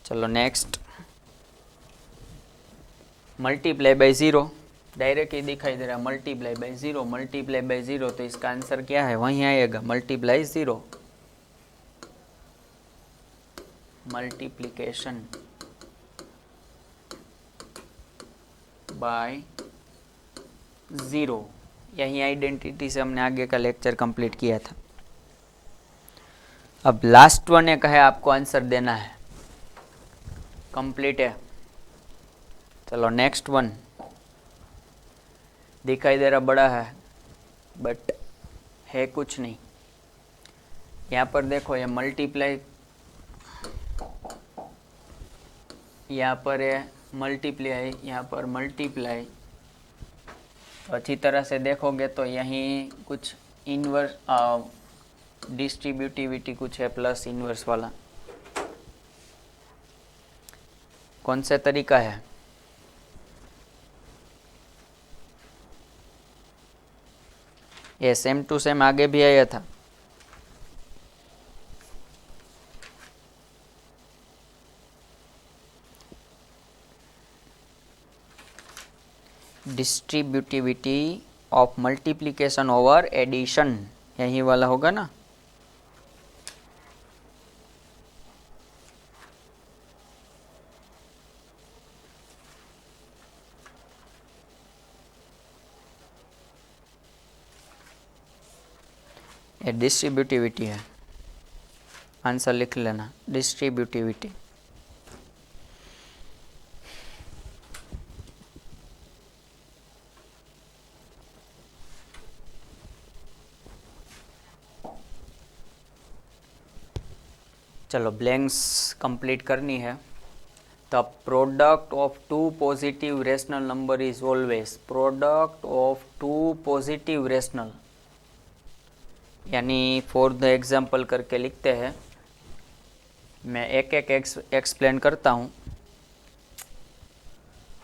चलो नेक्स्ट, मल्टीप्लाई बाय 0, डायरेक्ट ही दिखाई दे रहा है, मल्टीप्लाई बाय 0, मल्टीप्लाई बाय 0, तो इसका आंसर क्या है, वहीं आएगा, मल्टीप्लाई 0, मल्टीप्लिकेशन बाय 0। यही आइडेंटिटी से हमने आगे का लेक्चर कंप्लीट किया था। अब लास्ट वन एक है, आपको आंसर देना है, कंप्लीट है। चलो नेक्स्ट वन, दिखाई दे रहा बड़ा है बट है कुछ नहीं। यहाँ पर देखो, ये मल्टीप्लाई, यहाँ पर है मल्टीप्लाई, यहाँ पर मल्टीप्लाई, अच्छी तरह से देखोगे तो यहीं कुछ इनवर्स डिस्ट्रीब्यूटिविटी कुछ है, प्लस इनवर्स वाला। कौन सा तरीका है, ये सेम टू सेम आगे भी आया था। Distributivity of multiplication over addition, यही वाला होगा ना। ये डिस्ट्रीब्यूटिविटी है, आंसर लिख लेना, डिस्ट्रीब्यूटिविटी। चलो ब्लैंक्स कंप्लीट करनी है। The product of two positive rational number is always, product of two positive rational, यानी फॉर द एग्जाम्पल करके लिखते हैं। मैं एक एक एक्सप्लेन करता हूँ।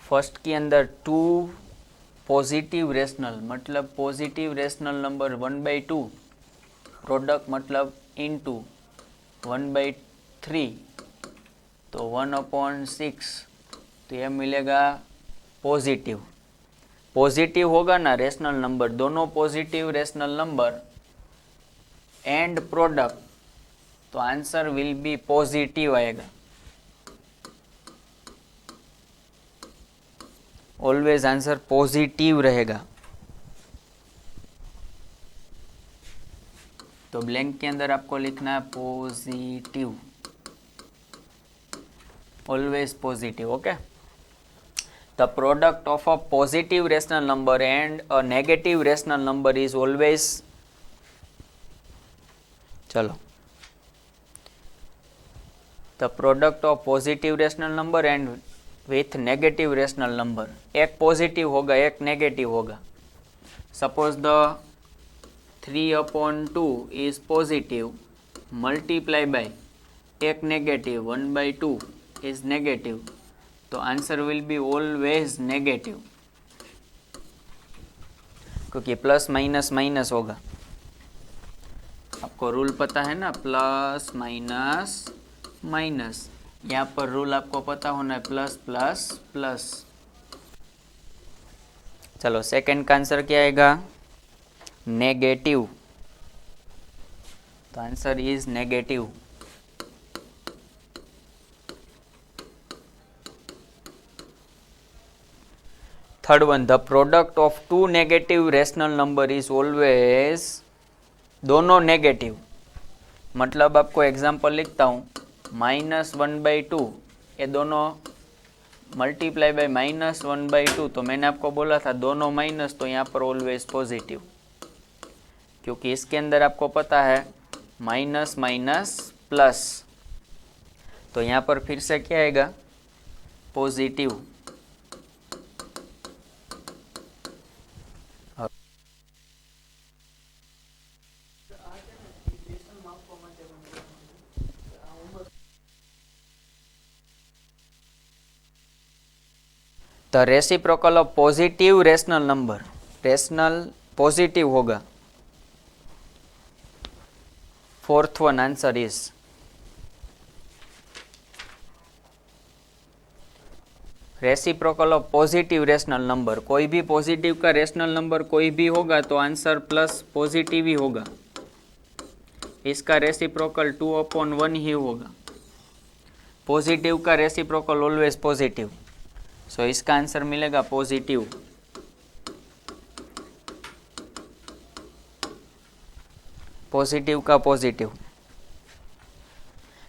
फर्स्ट के अंदर टू पॉजिटिव रेशनल, मतलब पॉजिटिव रेशनल नंबर 1/2, प्रोडक्ट मतलब इनटू 1/3, तो 1/6, तो यह मिलेगा पॉजिटिव। पॉजिटिव होगा ना रेशनल नंबर, दोनों positive rational number and product, तो आंसर विल बी पॉजिटिव आएगा। ऑलवेज आंसर पॉजिटिव रहेगा। तो ब्लैंक के अंदर आपको लिखना है positive, always positive. Okay, the product of a positive rational number and a negative rational number is always, चलो, the product of positive rational number and with negative rational number, एक positive होगा एक negative होगा। Suppose the 3/2 is positive, multiply by एक negative 1/2 is negative, तो answer will be always negative, क्योंकि plus minus minus होगा। आपको रूल पता है ना, प्लस माइनस माइनस, यहाँ पर रूल आपको पता होना है, प्लस प्लस प्लस। चलो सेकंड का आंसर क्या आएगा, नेगेटिव, तो answer is negative. Third one, the product of two negative rational number is always, दोनों नेगेटिव, मतलब आपको एग्जांपल लिखता हूँ, -1/2 ये दोनों मल्टीप्लाई बाय -1/2, तो मैंने आपको बोला था दोनों माइनस, तो यहाँ पर ऑलवेज पॉजिटिव, क्योंकि इसके अंदर आपको पता है माइनस माइनस प्लस, तो यहाँ पर फिर से क्या आएगा, positive. The reciprocal of positive rational number, rational positive होगा। Fourth one answer is reciprocal of positive rational number, कोई भी पॉजिटिव का रेशनल नंबर कोई भी होगा तो आंसर प्लस पॉजिटिव ही होगा, इसका रेसिप्रोकल 2/1 ही होगा। पॉजिटिव का रेसिप्रोकल ऑलवेज पॉजिटिव, सो इसका आंसर मिलेगा पॉजिटिव। पॉजिटिव का पॉजिटिव।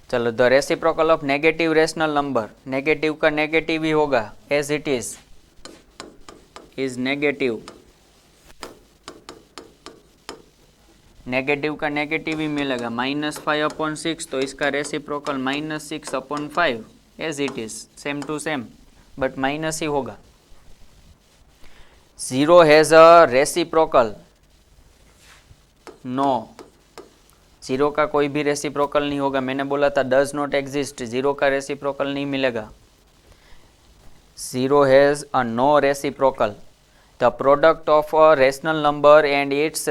चलो, the reciprocal of negative rational number, negative का नेगेटिव ही होगा, as it is negative. Negative का नेगेटिव ही मिलेगा, -5/6, तो इसका reciprocal -6/5, as it is, same to same, but minus ही होगा। 0 हैज अ रेसिप्रोकल, नो, 0 का कोई भी रेसिप्रोकल नहीं होगा, मैंने बोला था डज नॉट एग्जिस्ट, 0 का रेसिप्रोकल नहीं मिलेगा। 0 has a no reciprocal. The product of a rational number and its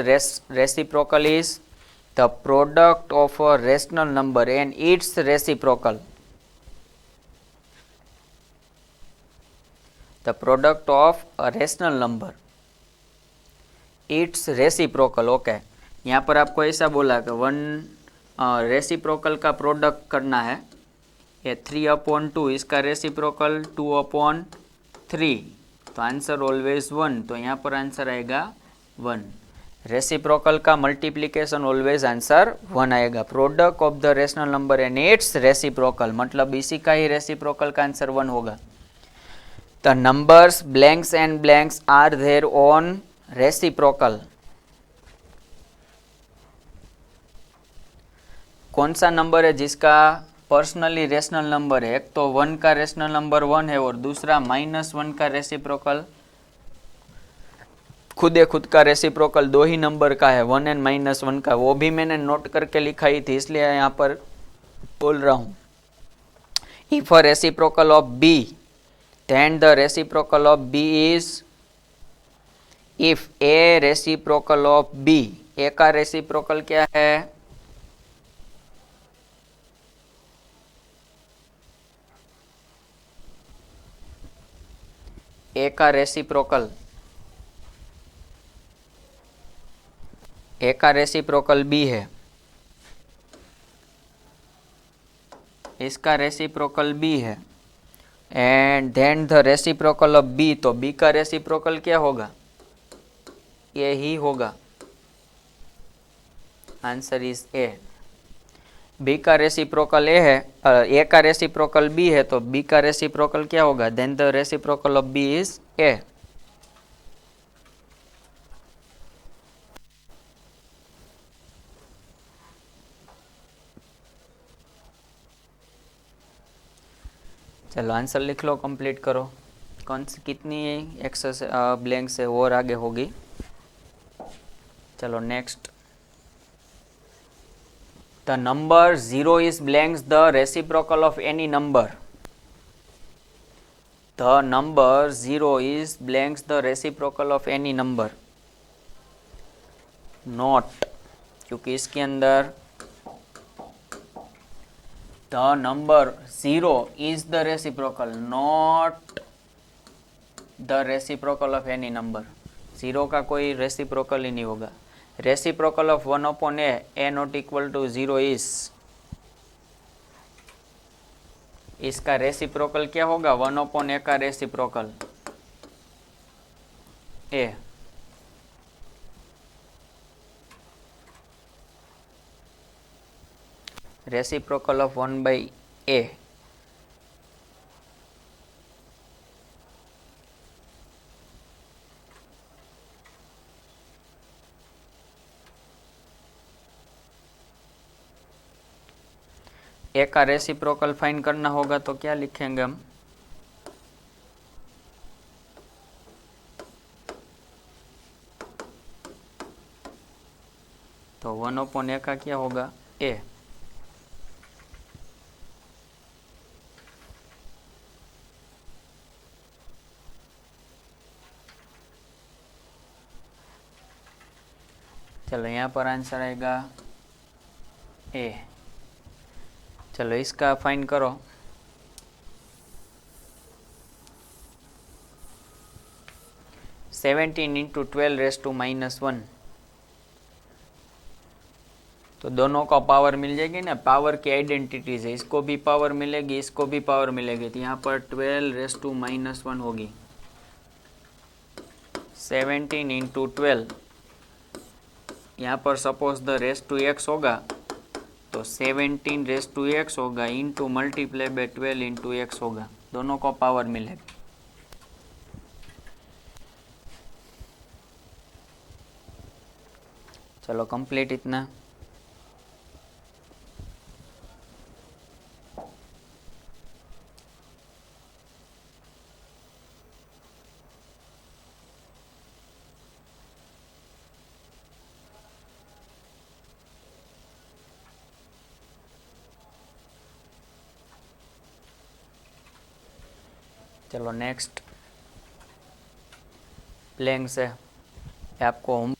reciprocal is, the product of a rational number and its reciprocal, the product of a rational number, its reciprocal, okay. यहाँ पर आपको ऐसा बोला कि 1 reciprocal का product करना है, ये 3/2, इसका रेसिप्रोकल 2/3, तो आंसर ऑलवेज 1, तो यहाँ पर आंसर आएगा 1। रेसिप्रोकल का मल्टीप्लिकेशन ऑलवेज आंसर 1 आएगा। Product of the rational number and its reciprocal, मतलब इसी का ही रेसिप्रोकल का आंसर 1 होगा। The numbers blanks and blanks are their own reciprocal, कौन सा नंबर है जिसका पर्सनली रेशनल नंबर है? एक तो 1 का रेशनल नंबर 1 है और दूसरा -1 का रेसिप्रोकल, खुद का रेसिप्रोकल 2 ही नंबर का है, 1 एंड -1 का, वो भी मैंने नोट करके लिखाई थी, इसलिए यहाँ पर बोल रहा हूँ। If a reciprocal of B, then the reciprocal of B is, if A reciprocal of B, A का रेसिप्रोकल क्या है? A का रेसिप्रोकल, A का रेसिप्रोकल B है, इसका रेसिप्रोकल B है, and then the reciprocal of B, तो B का रेसिप्रोकल क्या होगा? ये ही होगा, आंसर इज ए। बी का रेसिप्रोकल ए है, ए का रेसिप्रोकल बी है, तो बी का रेसिप्रोकल क्या होगा? Then the reciprocal of B is A. चलो आंसर लिख लो, कंप्लीट करो। कौन सी कितनी एक्सरसाइज ब्लैंक से और आगे होगी? चलो next. The number 0 is blanks the reciprocal of any number, the number 0 is blanks the reciprocal of any number, not, क्योंकि इसके अंदर the number 0 is the reciprocal, not the reciprocal of any number, 0 का कोई reciprocal ही नहीं होगा। Reciprocal of 1/a not equal to 0 is, इसका reciprocal क्या होगा? 1/a का reciprocal a। Reciprocal of 1/a, A का रेसिप्रोकल फाइंड करना होगा तो क्या लिखेंगे हम? तो 1/a का क्या होगा? ए। चलो यहाँ पर आंसर आएगा ए। चलो इसका फाइंड करो। सेवेंटीन इंटू 12⁻⁻1, तो दोनों का पावर मिल जाएगी ना, पावर की आइडेंटिटीज है, इसको भी पावर मिलेगी, इसको भी पावर मिलेगी, तो यहाँ पर 12⁻⁻1 होगी। 17 इंटू 12, यहाँ पर suppose the raise to x होगा, तो 17 रेस टू एक्स होगा into multiply by 12 into x होगा, दोनों को पावर मिलेगा। चलो कंप्लीट इतना। चलो नेक्स्ट प्लेइंग से आपको होम